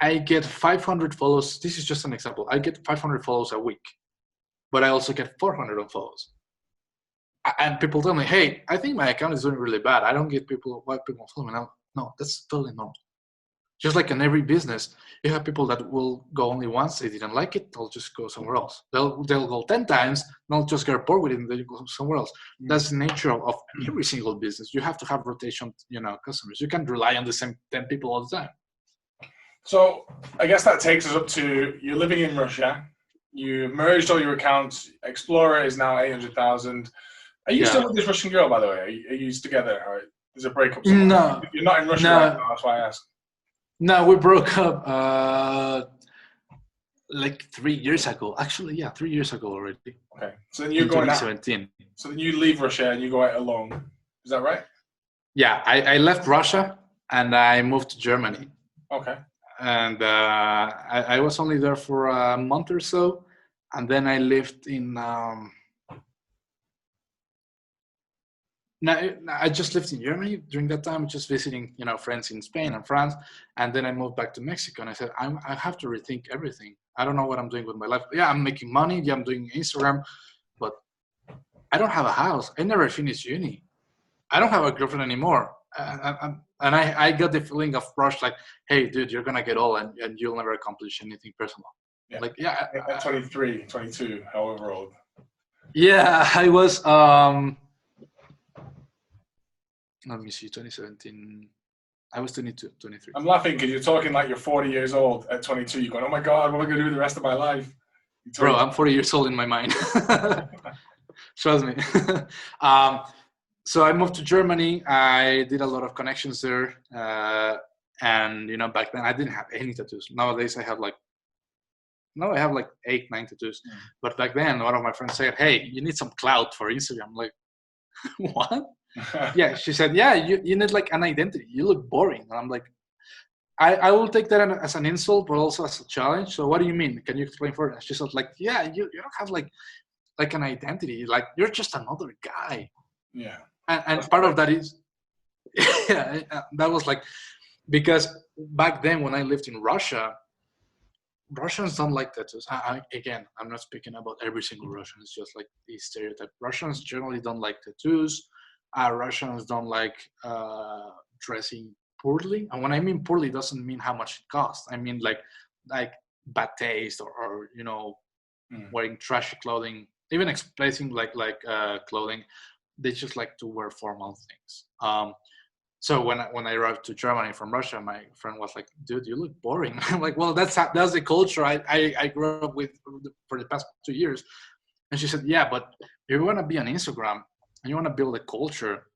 I get 500 follows. This is just an example. I get 500 follows a week, but I also get 400 unfollows. And people tell me, "Hey, I think my account is doing really bad. I don't get why people follow me." Now, no, that's totally normal. Just like in every business, you have people that will go only once. They didn't like it. They'll just go somewhere else. They'll go 10 times. They'll just get bored with it and they'll go somewhere else. That's the nature of every single business. You have to have rotation, customers. You can't rely on the same 10 people all the time. So I guess that takes us up to you're living in Russia. You merged all your accounts. Explorer is now 800,000. Are you still with this Russian girl, by the way? Are you together? Or is a breakup? No. You're not in Russia right now. That's why I asked. No, we broke up like 3 years ago. Actually, 3 years ago already. Okay. So then you're going 2017. out. So then you leave Russia and you go out alone. Is that right? Yeah, I left Russia and I moved to Germany. Okay. And I was only there for a month or so. And then I lived in... I just lived in Germany during that time, just visiting, friends in Spain and France. And then I moved back to Mexico and I said, I have to rethink everything. I don't know what I'm doing with my life. Yeah, I'm making money. Yeah, I'm doing Instagram, but I don't have a house. I never finished uni. I don't have a girlfriend anymore. And I got the feeling of rush, like, hey, dude, you're going to get old and you'll never accomplish anything personal. Yeah. Like, yeah. At 23, 22, however old. Yeah, I was... let me see, 2017. I was 22, 23. I'm laughing because you're talking like you're 40 years old at 22. You're going, oh my God, what am I going to do the rest of my life? Bro, I'm 40 years old in my mind. Trust me. So I moved to Germany. I did a lot of connections there. And, back then I didn't have any tattoos. Nowadays I have like 8, 9 tattoos. But back then, one of my friends said, hey, you need some clout for Instagram. Like, What? Yeah, she said, yeah, you need like an identity. You look boring. And I'm like, I will take that as an insult, but also as a challenge. So what do you mean? Can you explain further? And she said, like, yeah, you don't have like an identity. Like you're just another guy. Yeah. And part of that is, yeah, that was like, because back then when I lived in Russia, Russians don't like tattoos. Again, I'm not speaking about every single Russian. It's just like the stereotype. Russians generally don't like tattoos. Russians don't like dressing poorly. And when I mean poorly, it doesn't mean how much it costs. I mean like bad taste or wearing trashy clothing, even expressing like clothing. They just like to wear formal things. So when I arrived to Germany from Russia, my friend was like, "Dude, you look boring." I'm like, "Well, that's the culture I grew up with for the past 2 years." And she said, "Yeah, but if you want to be on Instagram and you want to build a culture,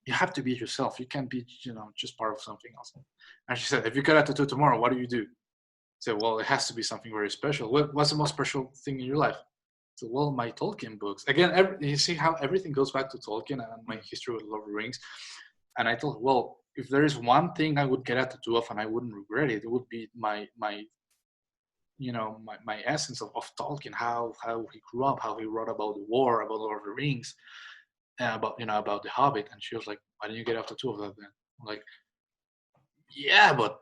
you have to be yourself. You can't be, just part of something else." And she said, "If you get a tattoo tomorrow, what do you do?" I said, "Well, it has to be something very special. What's the most special thing in your life?" I said, "Well, my Tolkien books." Again, you see how everything goes back to Tolkien and my history with Lord of the Rings. And I thought, well, if there is one thing I would get a tattoo of and I wouldn't regret it, it would be my essence of Tolkien, how he grew up, how he wrote about the war, about Lord of the Rings, about the Hobbit. And she was like, "Why don't you get a tattoo of that then?" I'm like, "Yeah, but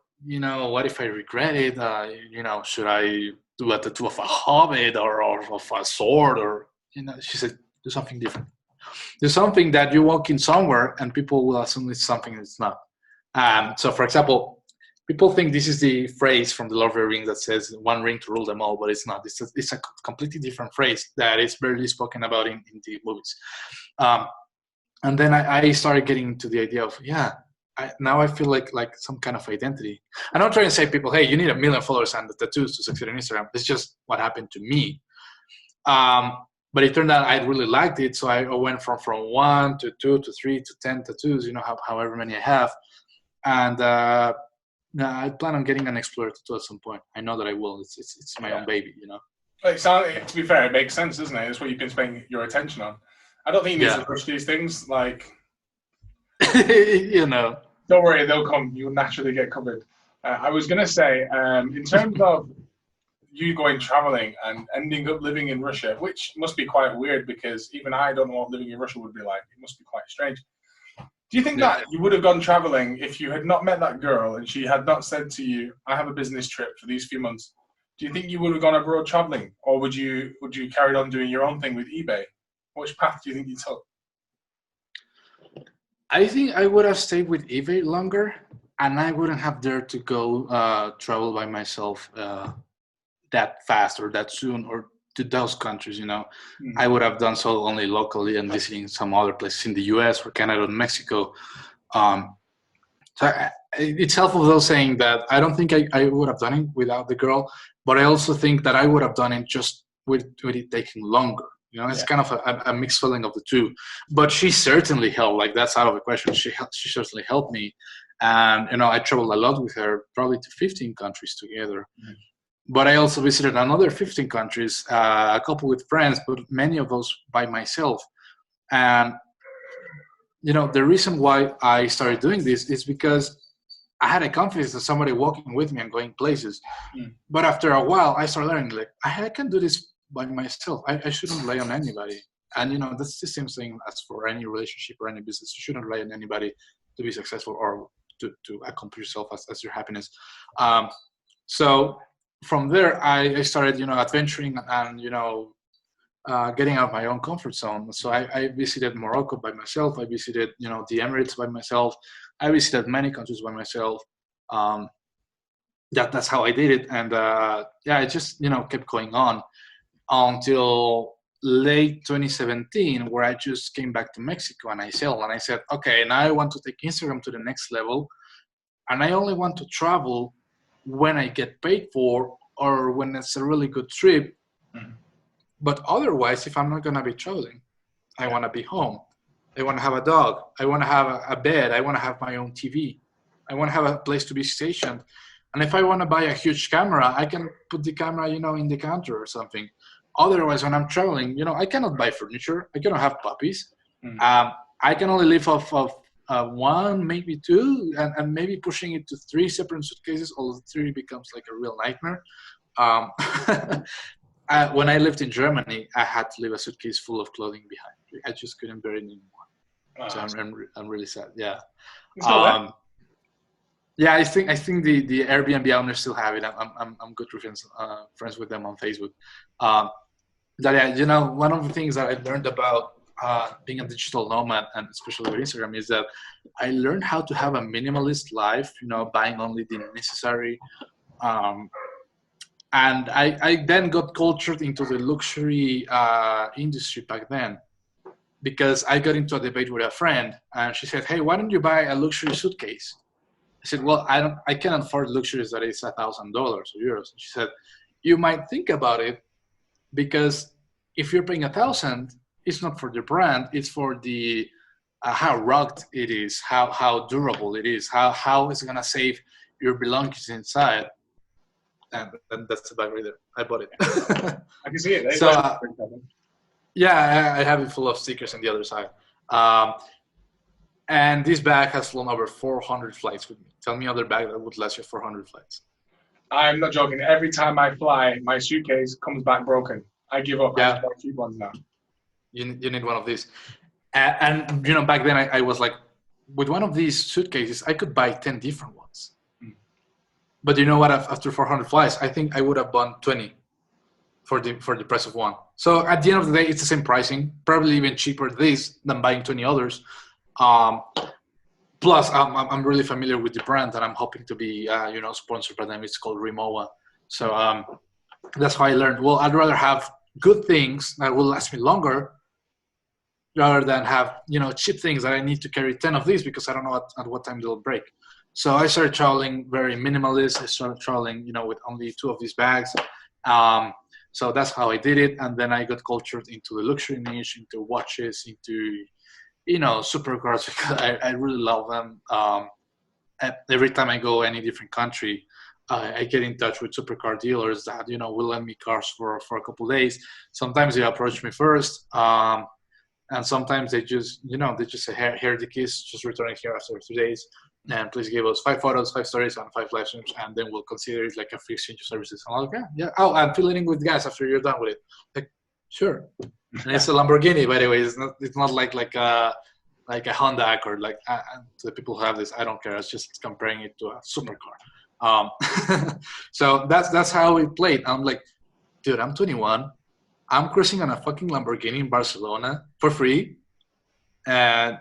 what if I regret it? Should I do a tattoo of a Hobbit or of a sword or?" She said, "Do something different. There's something that you walk in somewhere and people will assume it's something it's not." So, for example, people think this is the phrase from the Lord of the Rings that says "one ring to rule them all," but it's not. It's a completely different phrase that is barely spoken about in the movies. And then I started getting into the idea of, now I feel like some kind of identity. I'm not trying to say people, hey, you need 1 million followers and the tattoos to succeed on Instagram. It's just what happened to me. But it turned out I really liked it, so I went from 1 to 2 to 3 to 10 tattoos, however many I have. And I plan on getting an Explorer tattoo at some point. I know that I will. It's my own baby, To be fair, it makes sense, doesn't it? It's what you've been spending your attention on. I don't think you need to push these things. Like, don't worry, they'll come. You'll naturally get covered. I was going to say, in terms of you going traveling and ending up living in Russia, which must be quite weird because even I don't know what living in Russia would be like. It must be quite strange. Do you think that you would have gone traveling if you had not met that girl and she had not said to you, "I have a business trip for these few months"? Do you think you would have gone abroad traveling, or would you carried on doing your own thing with eBay? Which path do you think you took? I think I would have stayed with eBay longer, and I wouldn't have dared to go travel by myself that fast or that soon or to those countries. I would have done so only locally and visiting some other places in the US or Canada and Mexico. So it's helpful though saying that I don't think I would have done it without the girl, but I also think that I would have done it just with it taking longer. It's kind of a mixed feeling of the two. But she certainly helped. Like, that's out of the question. She certainly helped me. And, I traveled a lot with her, probably to 15 countries together. Mm-hmm. But I also visited another 15 countries, a couple with friends, but many of those by myself. And, the reason why I started doing this is because I had a confidence in somebody walking with me and going places. Mm. But after a while, I started learning, like, I can do this by myself. I shouldn't rely on anybody. And, that's the same thing as for any relationship or any business. You shouldn't rely on anybody to be successful or to accomplish yourself as your happiness. So from there, I started, adventuring and, getting out of my own comfort zone. So I visited Morocco by myself. I visited, the Emirates by myself. I visited many countries by myself. That's how I did it. And, it just, kept going on until late 2017, where I just came back to Mexico and I sailed. And I said, okay, now I want to take Instagram to the next level. And I only want to travel when I get paid for or when it's a really good trip. Mm-hmm. But otherwise, if I'm not going to be traveling, I want to be home. I want to have a dog. I want to have a bed. I want to have my own TV. I want to have a place to be stationed. And if I want to buy a huge camera, I can put the camera, in the counter or something. Otherwise, when I'm traveling, I cannot buy furniture. I cannot have puppies. I can only live off of one, maybe two, and maybe pushing it to three separate suitcases, although three becomes like a real nightmare. Um, when I lived in Germany, I had to leave a suitcase full of clothing behind. I just couldn't bear it anymore. So I'm really sad. Yeah. Yeah, I think the Airbnb owners still have it. I'm good friends with them on Facebook. That you know, one of the things that I learned about being a digital nomad, and especially with Instagram, is that I learned how to have a minimalist life. You know, buying only the necessary. And I then got cultured into the luxury industry back then, because I got into a debate with a friend, and she said, "Hey, why don't you buy a luxury suitcase?" I said, "Well, I can't afford luxuries that is $1,000 or euros." She said, "You might think about it, because if you're paying 1,000, it's not for the brand, it's for the how rugged it is, how durable it is, how it's gonna save your belongings inside." And that's the bag right there. I bought it. I can see it. So yeah, I have it full of stickers on the other side. And this bag has flown over 400 flights with me. Tell me other bag that would last you 400 flights. I'm not joking. Every time I fly, my suitcase comes back broken. I give up. Yeah. I just buy cheap ones now. You need one of these. And you know, back then I was like, with one of these suitcases, I could buy 10 different ones. But you know what? After 400 flights, I think I would have bought 20 for the price of one. So at the end of the day, it's the same pricing, probably even cheaper this than buying 20 others. Plus, I'm really familiar with the brand, and I'm hoping to be sponsored by them. It's called Rimowa. So that's how I learned. Well, I'd rather have good things that will last me longer, rather than have cheap things that I need to carry 10 of these because I don't know at what time they'll break. So I started traveling very minimalist. I started traveling, with only 2 of these bags. So that's how I did it. And then I got cultured into the luxury niche, into watches, into, supercars, because I really love them. Every time I go any different country, I get in touch with supercar dealers that, will lend me cars for a couple of days. Sometimes they approach me first. And sometimes they just, say, here are the keys, just return it here after 3 days. And please give us 5 photos, 5 stories, and 5 live streams, and then we'll consider it like a free exchange of services. I'm like, yeah. Oh, I'm filling in with gas after you're done with it. Like, sure. And it's a Lamborghini, by the way. It's not like a Honda Accord. Like to the people who have this, I don't care. It's just comparing it to a supercar. So that's how we played. I'm like, dude, I'm 21. I'm cruising on a fucking Lamborghini in Barcelona for free, and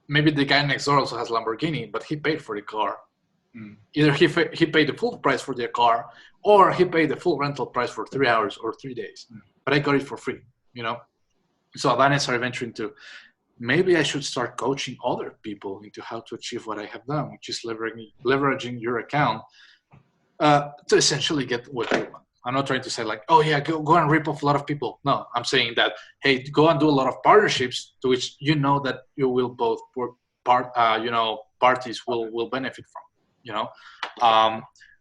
maybe the guy next door also has Lamborghini, but he paid for the car. Either he paid the full price for the car, or he paid the full rental price for 3 hours or 3 days. But I got it for free, So then I started venturing to, maybe I should start coaching other people into how to achieve what I have done, which is leveraging your account to essentially get what you want. I'm not trying to say like, oh yeah, go and rip off a lot of people. No, I'm saying that, hey, go and do a lot of partnerships to which that you will both parties will benefit from.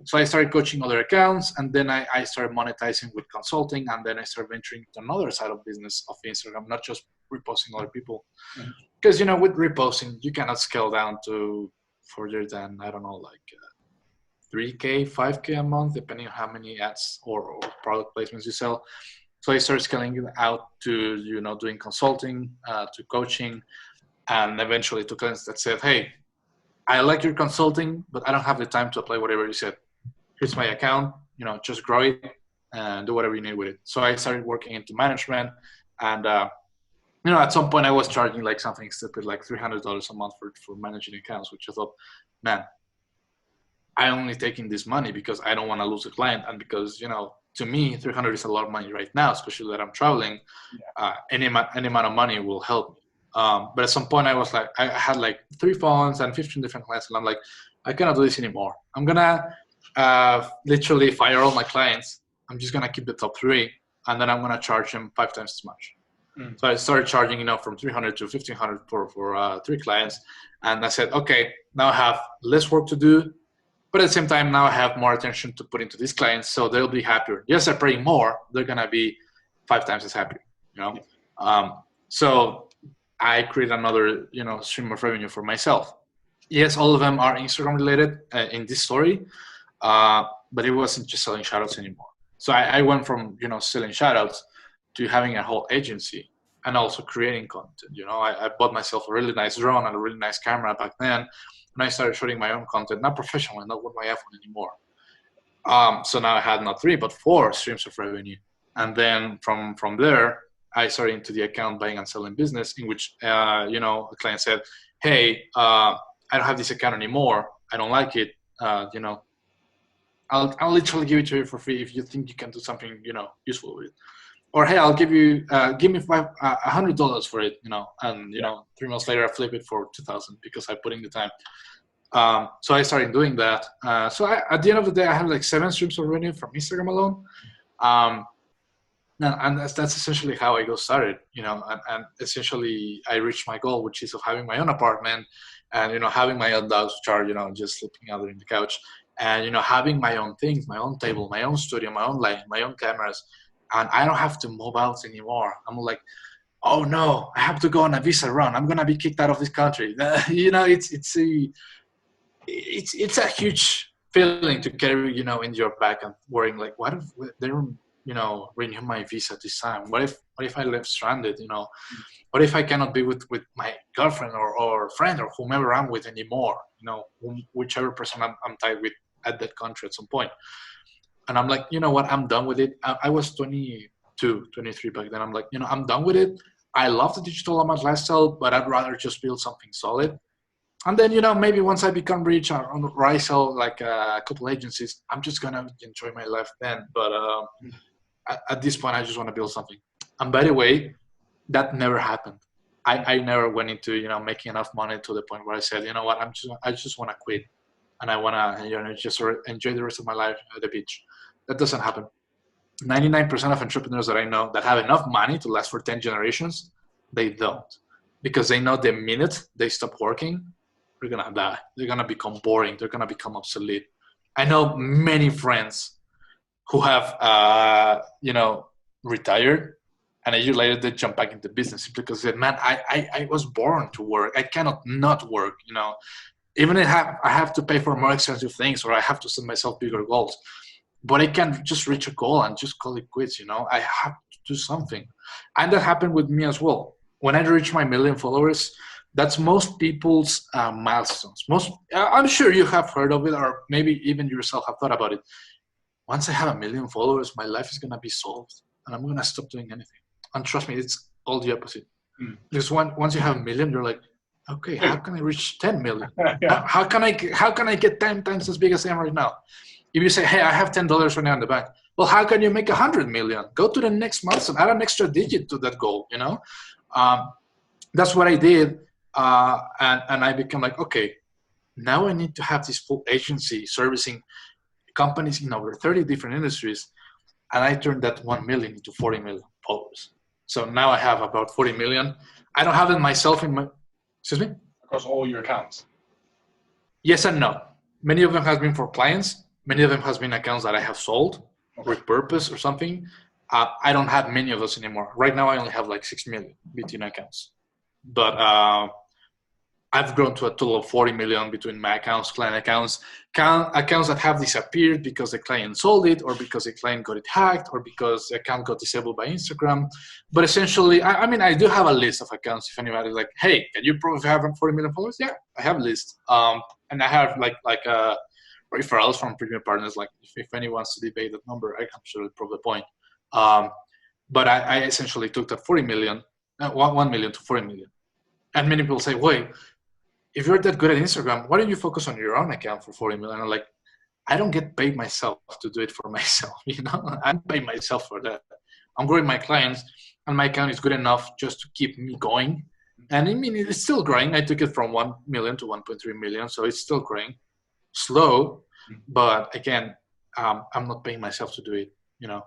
So I started coaching other accounts, and then I started monetizing with consulting, and then I started venturing to another side of business of Instagram, not just reposting other people. Because with reposting, you cannot scale down to further than, I don't know, like 3K, 5K a month, depending on how many ads or product placements you sell. So I started scaling it out to, doing consulting, to coaching, and eventually to clients that said, hey, I like your consulting, but I don't have the time to apply whatever you said. Here's my account, just grow it and do whatever you need with it. So I started working into management, and, at some point I was charging like something stupid, like $300 a month for managing accounts, which I thought, man, I'm only taking this money because I don't want to lose a client, and because to me, 300 is a lot of money right now, especially that I'm traveling. Any amount of money will help me. But at some point, I was like, I had like 3 phones and 15 different clients, and I'm like, I cannot do this anymore. I'm gonna literally fire all my clients. I'm just gonna keep the top 3, and then I'm gonna charge them 5 times as much. So I started charging, from 300 to 1,500 for 3 clients, and I said, okay, now I have less work to do. But at the same time, now I have more attention to put into these clients, so they'll be happier. Yes, they're paying more. They're going to be 5 times as happy, So I create another, stream of revenue for myself. Yes, all of them are Instagram related in this story, but it wasn't just selling shoutouts anymore. So I went from, selling shoutouts to having a whole agency and also creating content. I bought myself a really nice drone and a really nice camera back then, and I started shooting my own content, not professionally, not with my iPhone anymore. So now I had not 3, but 4 streams of revenue. And then from there, I started into the account buying and selling business, in which, a client said, hey, I don't have this account anymore. I don't like it. I'll literally give it to you for free if you think you can do something, useful with it. Or, hey, I'll give you, give me $100 for it, and, 3 months later I flip it for $2,000 because I put in the time. So I started doing that. So at the end of the day, I have like 7 streams of revenue from Instagram alone. And that's essentially how I got started, and essentially I reached my goal, which is of having my own apartment and, having my own dogs, which are, just sleeping out there in the couch, and, having my own things, my own table, my own studio, my own light, my own cameras. And I don't have to move out anymore. I'm like, oh no, I have to go on a visa run. I'm going to be kicked out of this country. It's a huge feeling to carry, in your back and worrying like, what if they don't, renew my visa this time? What if I left stranded? What if I cannot be with my girlfriend or friend or whomever I'm with anymore? Whichever person I'm tied with at that country at some point. And I'm like, you know what? I'm done with it. I was 22, 23 back then. I'm like, I'm done with it. I love the digital nomad lifestyle, but I'd rather just build something solid. And then, maybe once I become rich or I sell like a couple agencies, I'm just going to enjoy my life then. But at this point, I just want to build something. And by the way, that never happened. I never went into, making enough money to the point where I said, you know what, I just want to quit. And I want to, just enjoy the rest of my life at the beach. That doesn't happen. 99% of entrepreneurs that I know that have enough money to last for 10 generations, they don't. Because they know the minute they stop working, they're going to die. They're going to become boring. They're going to become obsolete. I know many friends who have, retired, and a year later they jump back into business because they said, man, I was born to work. I cannot not work, Even if I have to pay for more expensive things or I have to set myself bigger goals. But I can't just reach a goal and just call it quits, I have to do something. And that happened with me as well. When I reached my 1 million followers, that's most people's milestones. I'm sure you have heard of it, or maybe even yourself have thought about it. Once I have 1 million followers, my life is going to be solved and I'm going to stop doing anything. And trust me, it's all the opposite. Because once you have 1 million, you're like, okay, how can I reach 10 million? Yeah. How can I get 10 times as big as I am right now? If you say, hey, I have $10 right now in the bank, well, how can you make 100 million? Go to the next milestone, add an extra digit to that goal, That's what I did. And I became like, okay, now I need to have this full agency servicing companies in over 30 different industries. And I turned that 1 million into 40 million followers. So now I have about 40 million. I don't have it myself excuse me? Across all your accounts? Yes and no. Many of them has been for clients. Many of them has been accounts that I have sold with purpose or something. I don't have many of those anymore. Right now, I only have like 6 million between accounts. But I've grown to a total of 40 million between my accounts, client accounts, accounts that have disappeared because the client sold it or because the client got it hacked or because the account got disabled by Instagram. But essentially, I do have a list of accounts. If anybody's like, hey, can you prove you have 40 million followers? Yeah, I have a list. And I have like referrals from premium partners. Like if anyone wants to debate that number, I can surely prove the point. But I essentially took that 1 million to 40 million. And many people say, wait, if you're that good at Instagram, why don't you focus on your own account for 40 million? I'm like, I don't get paid myself to do it for myself. I'm paying myself for that. I'm growing my clients and my account is good enough just to keep me going. And it's still growing. I took it from 1 million to 1.3 million. So it's still growing, slow. But again, I'm not paying myself to do it. I'm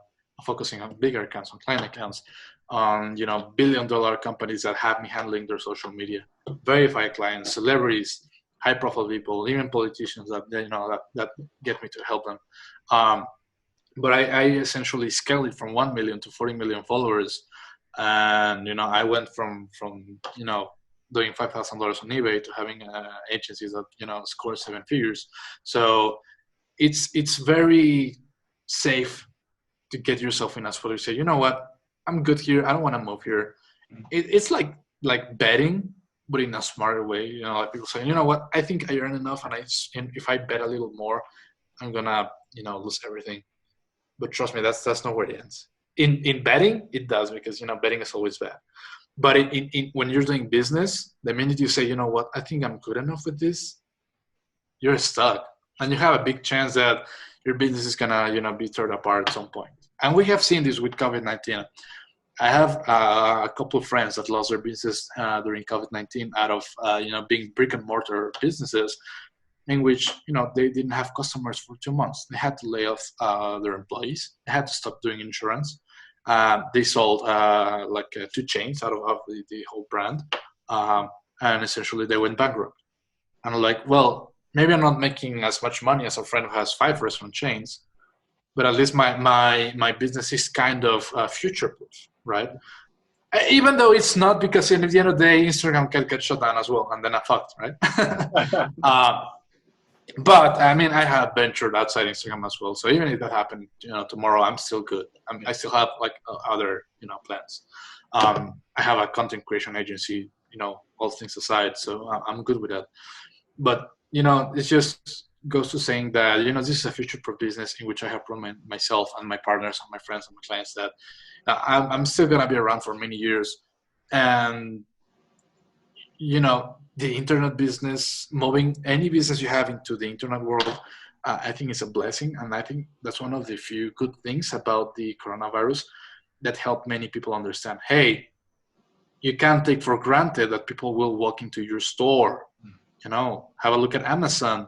focusing on bigger accounts, on client accounts, on billion-dollar companies that have me handling their social media, verified clients, celebrities, high-profile people, even politicians that get me to help them. But I essentially scaled it from 1 million to 40 million followers And I went from doing $5,000 on eBay to having agencies that score 7 figures. So it's very safe to get yourself in a spot where you say, you know what, I'm good here, I don't want to move here. It's like betting, but in a smarter way. Like people say, you know what, I think I earn enough, and if I bet a little more, I'm gonna lose everything. But trust me, that's not where it ends. In betting, it does, because betting is always bad. But in when you're doing business, the minute you say, you know what, I think I'm good enough with this, you're stuck, and you have a big chance that your business is gonna be torn apart at some point. And we have seen this with COVID-19. I have a couple of friends that lost their business during COVID-19 out of being brick and mortar businesses, in which they didn't have customers for 2 months. They had to lay off their employees. They had to stop doing insurance. They sold 2 chains out of the whole brand, and essentially they went bankrupt. And I'm like, well, maybe I'm not making as much money as a friend who has 5 restaurant chains, but at least my business is kind of future-proof, right? Even though it's not, because at the end of the day, Instagram can get shut down as well, and then I'm fucked, right? But I mean, I have ventured outside Instagram as well. So even if that happened, tomorrow, I'm still good. I still have other plans. I have a content creation agency. All things aside, so I'm good with that. But it just goes to saying that this is a future-proof business in which I have proven myself and my partners and my friends and my clients that I'm still gonna be around for many years. And the internet business, moving any business you have into the internet world, I think is a blessing. And I think that's one of the few good things about the coronavirus that helped many people understand, hey, you can't take for granted that people will walk into your store. Have a look at Amazon.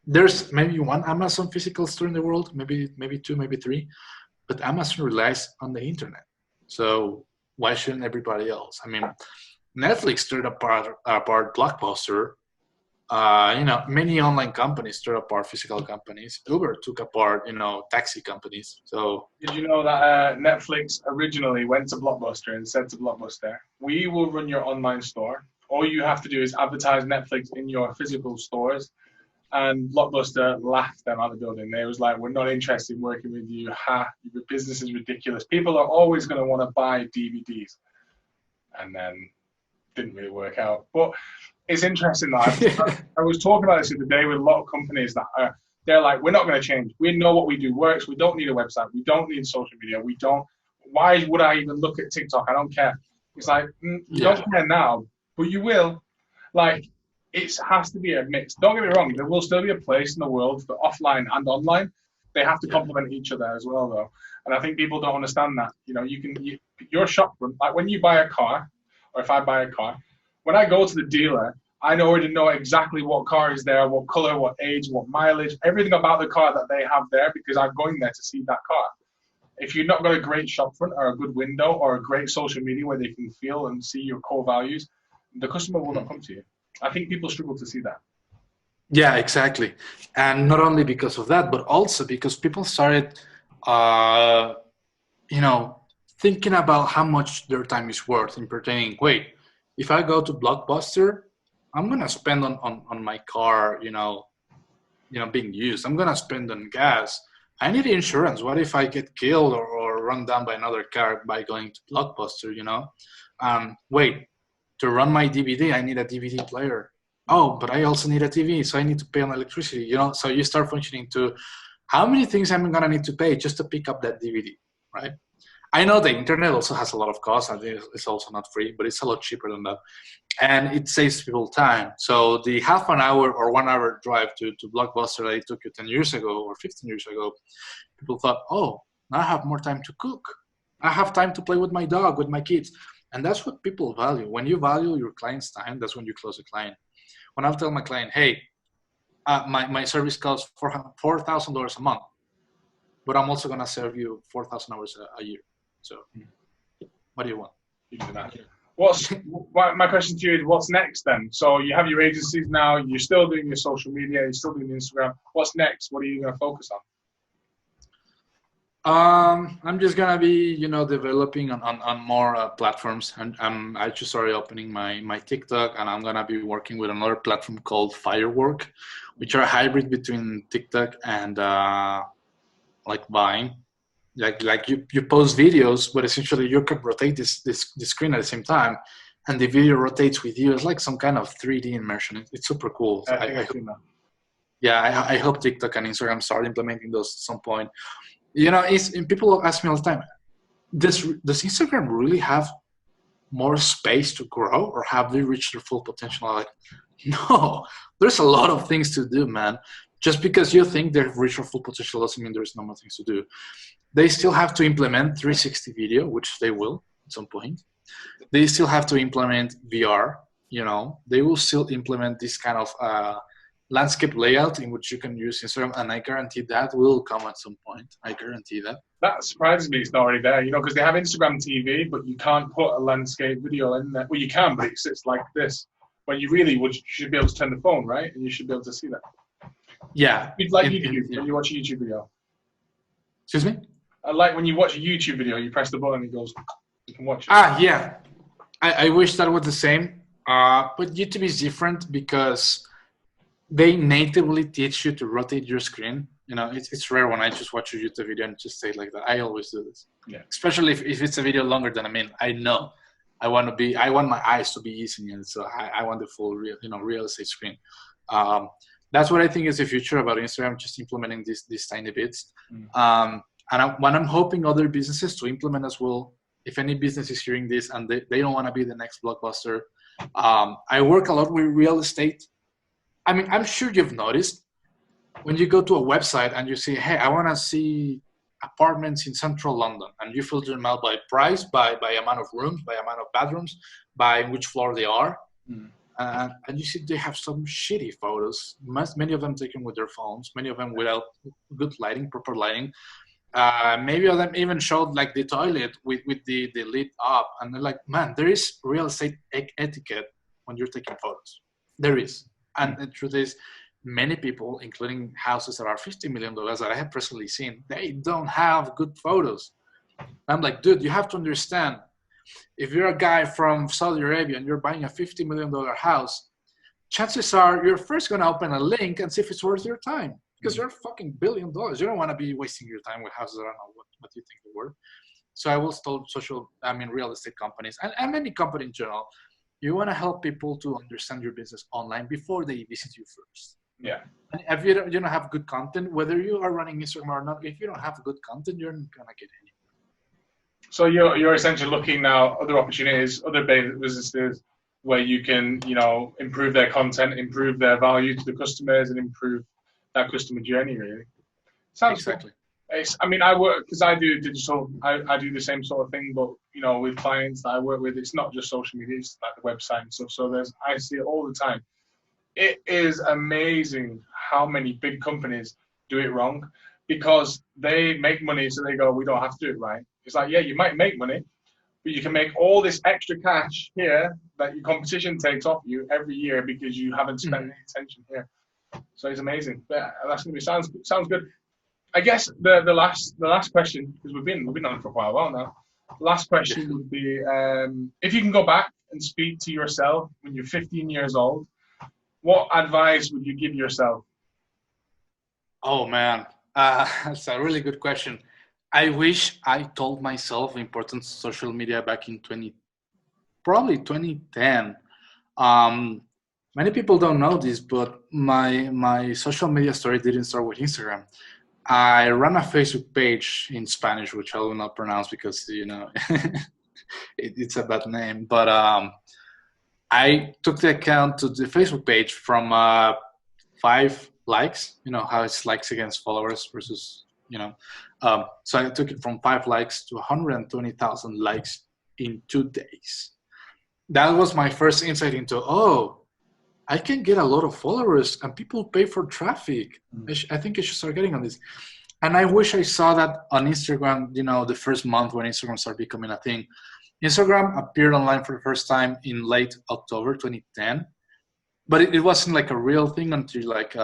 There's maybe one Amazon physical store in the world, maybe 2, maybe 3, but Amazon relies on the internet. So why shouldn't everybody else? I mean, Netflix tore apart Blockbuster. Many online companies tore apart physical companies. Uber took apart, taxi companies. So did you know that Netflix originally went to Blockbuster and said to Blockbuster, "We will run your online store. All you have to do is advertise Netflix in your physical stores." And Blockbuster laughed them out of the building. They was like, "We're not interested in working with you. Your business is ridiculous. People are always going to want to buy DVDs." And then didn't really work out. But it's interesting that I was talking about this the other day with a lot of companies that they're like, "We're not going to change. We know what we do works. We don't need a website. We don't need social media. We don't. Why would I even look at TikTok? I don't care." It's like, you don't care now, but you will. Like, it has to be a mix. Don't get me wrong. There will still be a place in the world for offline and online. They have to complement each other as well, though. And I think people don't understand that. Your shopfront, like when you buy a car, or if I buy a car, when I go to the dealer, I already know exactly what car is there, what color, what age, what mileage, everything about the car that they have there, because I'm going there to see that car. If you've not got a great shopfront or a good window or a great social media where they can feel and see your core values, the customer will not come to you. I think people struggle to see that. Yeah, exactly. And not only because of that, but also because people started, thinking about how much their time is worth in pertaining, wait, if I go to Blockbuster, I'm going to spend on my car, being used. I'm going to spend on gas. I need insurance. What if I get killed or run down by another car by going to Blockbuster, wait, to run my DVD, I need a DVD player. Oh, but I also need a TV, so I need to pay on electricity, So you start functioning to how many things I'm going to need to pay just to pick up that DVD, right? I know the internet also has a lot of costs, and it's also not free, but it's a lot cheaper than that. And it saves people time. So the half an hour or 1 hour drive to Blockbuster that it took you 10 years ago or 15 years ago, people thought, oh, now I have more time to cook. I have time to play with my dog, with my kids. And that's what people value. When you value your client's time, that's when you close a client. When I tell my client, hey, my service costs $4,000 a month, but I'm also going to serve you 4,000 hours a year. So what do you want? My question to you is, what's next then? So you have your agencies now, you're still doing your social media, you're still doing Instagram. What's next? What are you going to focus I'm just gonna be, developing on more platforms, and I just started opening my TikTok, and I'm gonna be working with another platform called Firework, which are a hybrid between TikTok and like Vine. Like you post videos, but essentially you can rotate this screen at the same time, and the video rotates with you. It's like some kind of 3D immersion. It's super cool. So I think I've seen that. yeah, I hope TikTok and Instagram start implementing those at some point. And people ask me all the time, does Instagram really have more space to grow, or have they reached their full potential? I'm like, no, there's a lot of things to do, man. Just because you think they've reached their full potential doesn't mean there's no more things to do. They still have to implement 360 video, which they will at some point. They still have to implement VR. They will still implement this kind of landscape layout in which you can use Instagram, and I guarantee that will come at some point. I guarantee that. That surprises me it's not already there, because they have Instagram TV, but you can't put a landscape video in there. Well, you can, but it sits like this. But you really should be able to turn the phone, right? And you should be able to see that. Yeah. It's like YouTube, when you watch a YouTube video. Excuse me? Like when you watch a YouTube video, you press the button and it goes, you can watch it. Yeah. I wish that was the same. But YouTube is different because they natively teach you to rotate your screen. It's rare when I just watch a YouTube video and just stay like that. I always do this. Yeah. Especially if it's a video longer than a minute. I know I want my eyes to be easy, and so I want the full real estate screen. That's what I think is the future about Instagram, just implementing these tiny bits. What I'm hoping other businesses to implement as well, if any business is hearing this and they don't want to be the next Blockbuster. I work a lot with real estate. I mean, I'm sure you've noticed when you go to a website and you say, hey, I want to see apartments in central London, and you filter them out by price, by amount of rooms, by amount of bathrooms, by which floor they are. And you see they have some shitty photos, many of them taken with their phones, many of them without good lighting, proper lighting. Maybe of them even showed like the toilet with the lid up, and they're like, man, there is real estate etiquette when you're taking photos. There is. And the truth is, many people, including houses that are $50 million that I have personally seen, they don't have good photos. I'm like, dude, you have to understand, if you're a guy from Saudi Arabia and you're buying a $50 million house, chances are you're first going to open a link and see if it's worth your time, because you're fucking $1 billion. You don't want to be wasting your time with houses that I don't know what you think they're worth. So I will tell real estate companies and any company in general, you want to help people to understand your business online before they visit you first. Yeah. And if you don't have good content, whether you are running Instagram or not, if you don't have good content, you're not gonna get anywhere. So you're essentially looking now other opportunities, other businesses where you can improve their content, improve their value to the customers, and improve that customer journey. Really, sounds exactly. Cool. I work because I do digital. I do the same sort of thing, but with clients that I work with, it's not just social media; it's like the website and stuff. So I see it all the time. It is amazing how many big companies do it wrong, because they make money, so they go, we don't have to do it right. It's like, yeah, you might make money, but you can make all this extra cash here that your competition takes off you every year because you haven't spent any attention here. So it's amazing. But that's gonna be sounds good. I guess the last question, because we've been on it for quite a while now. Last question would be, if you can go back and speak to yourself when you're 15 years old, what advice would you give yourself? Oh man, that's a really good question. I wish I told myself the importance of social media back in 2010. Many people don't know this, but my social media story didn't start with Instagram. I ran a Facebook page in Spanish, which I will not pronounce because it's a bad name. But I took the account to the Facebook page from 5 likes. You know how it's likes against followers versus so I took it from 5 likes to 120,000 likes in 2 days. That was my first insight into, I can get a lot of followers and people pay for traffic. I think I should start getting on this. And I wish I saw that on Instagram, the first month when Instagram started becoming a thing. Instagram appeared online for the first time in late October 2010, but it wasn't like a real thing until like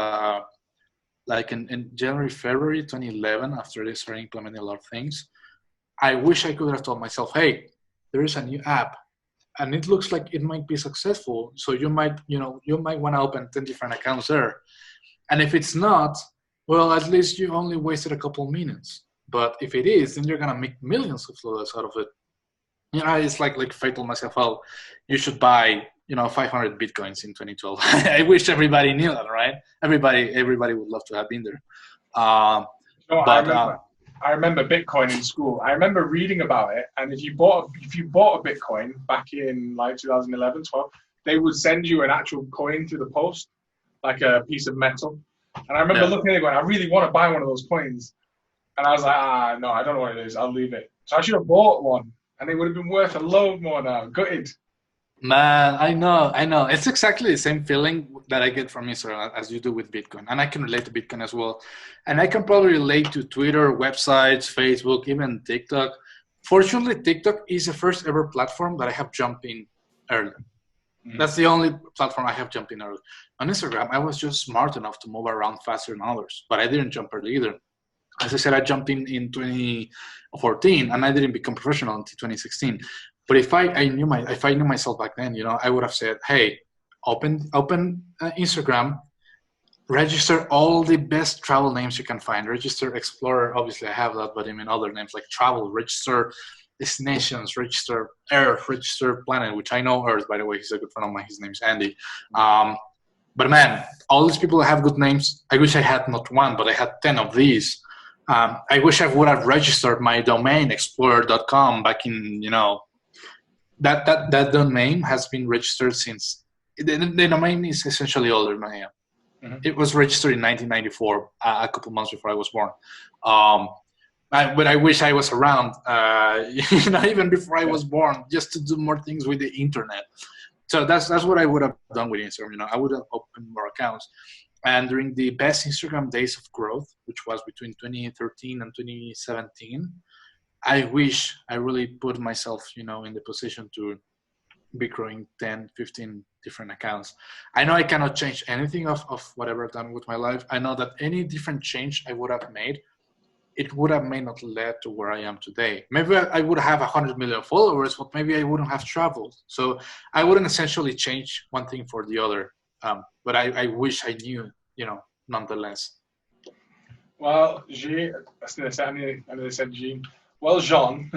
like in January, February 2011, after they started implementing a lot of things, I wish I could have told myself, hey, there is a new app and it looks like it might be successful. So you might want to open 10 different accounts there. And if it's not, well, at least you only wasted a couple minutes. But if it is, then you're going to make millions of dollars out of it. It's like if I told myself, oh, you should buy, 500 Bitcoins in 2012. I wish everybody knew that, right? Everybody would love to have been there. I remember Bitcoin in school. I remember reading about it, and if you bought a Bitcoin back in like 2011, 12, they would send you an actual coin through the post, like a piece of metal. And I remember looking at it going, I really want to buy one of those coins. And I was like, no, I don't know what it is. I'll leave it. So I should have bought one, and it would have been worth a load more now. Gutted. Man, I know. It's exactly the same feeling that I get from Instagram as you do with Bitcoin. And I can relate to Bitcoin as well. And I can probably relate to Twitter, websites, Facebook, even TikTok. Fortunately, TikTok is the first ever platform that I have jumped in early. Mm-hmm. That's the only platform I have jumped in early. On Instagram, I was just smart enough to move around faster than others, but I didn't jump early either. As I said, I jumped in 2014, and I didn't become professional until 2016. But if I knew myself back then, I would have said, hey, open Instagram, register all the best travel names you can find. Register Explorer, obviously I have that, but I mean other names like travel, register destinations, register Earth, register planet, which I know Earth, by the way. He's a good friend of mine. His name's Andy. But man, all these people that have good names, I wish I had not one, but I had 10 of these. I wish I would have registered my domain, explorer.com, back in, that domain has been registered since the domain is essentially older than I am. Mm-hmm. It was registered in 1994, a couple months before I was born. But I wish I was around, even before I was born, just to do more things with the internet. So that's what I would have done with Instagram. I would have opened more accounts. And during the best Instagram days of growth, which was between 2013 and 2017, I wish I really put myself, in the position to be growing 10, 15 different accounts. I know I cannot change anything of whatever I've done with my life. I know that any different change I would have made, it would have may not led to where I am today. Maybe I would have 100 million followers, but maybe I wouldn't have traveled. So I wouldn't essentially change one thing for the other. But I wish I knew, nonetheless. Well, I said Jean. Well, Jean.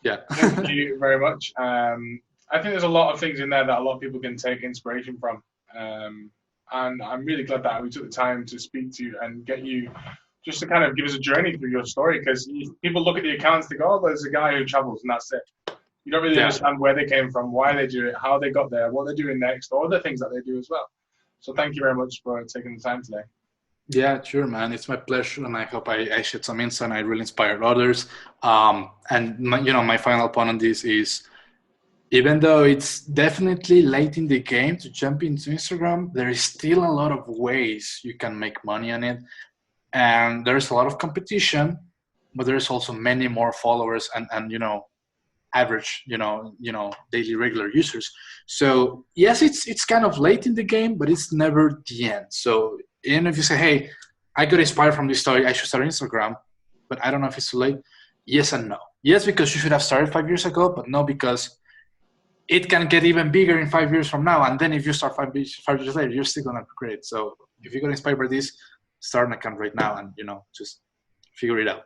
Yeah. Thank you very much. I think there's a lot of things in there that a lot of people can take inspiration from. And I'm really glad that we took the time to speak to you and get you just to kind of give us a journey through your story, because people look at the accounts, they go, oh, there's a guy who travels and that's it. You don't really understand where they came from, why they do it, how they got there, what they're doing next, or other things that they do as well. So thank you very much for taking the time today. Yeah, sure, man. It's my pleasure, and I hope I shed some insight and I really inspired others. And my final point on this is, even though it's definitely late in the game to jump into Instagram, there is still a lot of ways you can make money on it. And there's a lot of competition, but there's also many more followers and average, daily regular users. So yes, it's kind of late in the game, but it's never the end. So even if you say, hey, I got inspired from this story, I should start Instagram, but I don't know if it's too late. Yes and no. Yes, because you should have started 5 years ago, but no, because it can get even bigger in 5 years from now. And then if you start 5 years later, you're still going to upgrade. So if you got inspired by this, start an account right now and, just figure it out.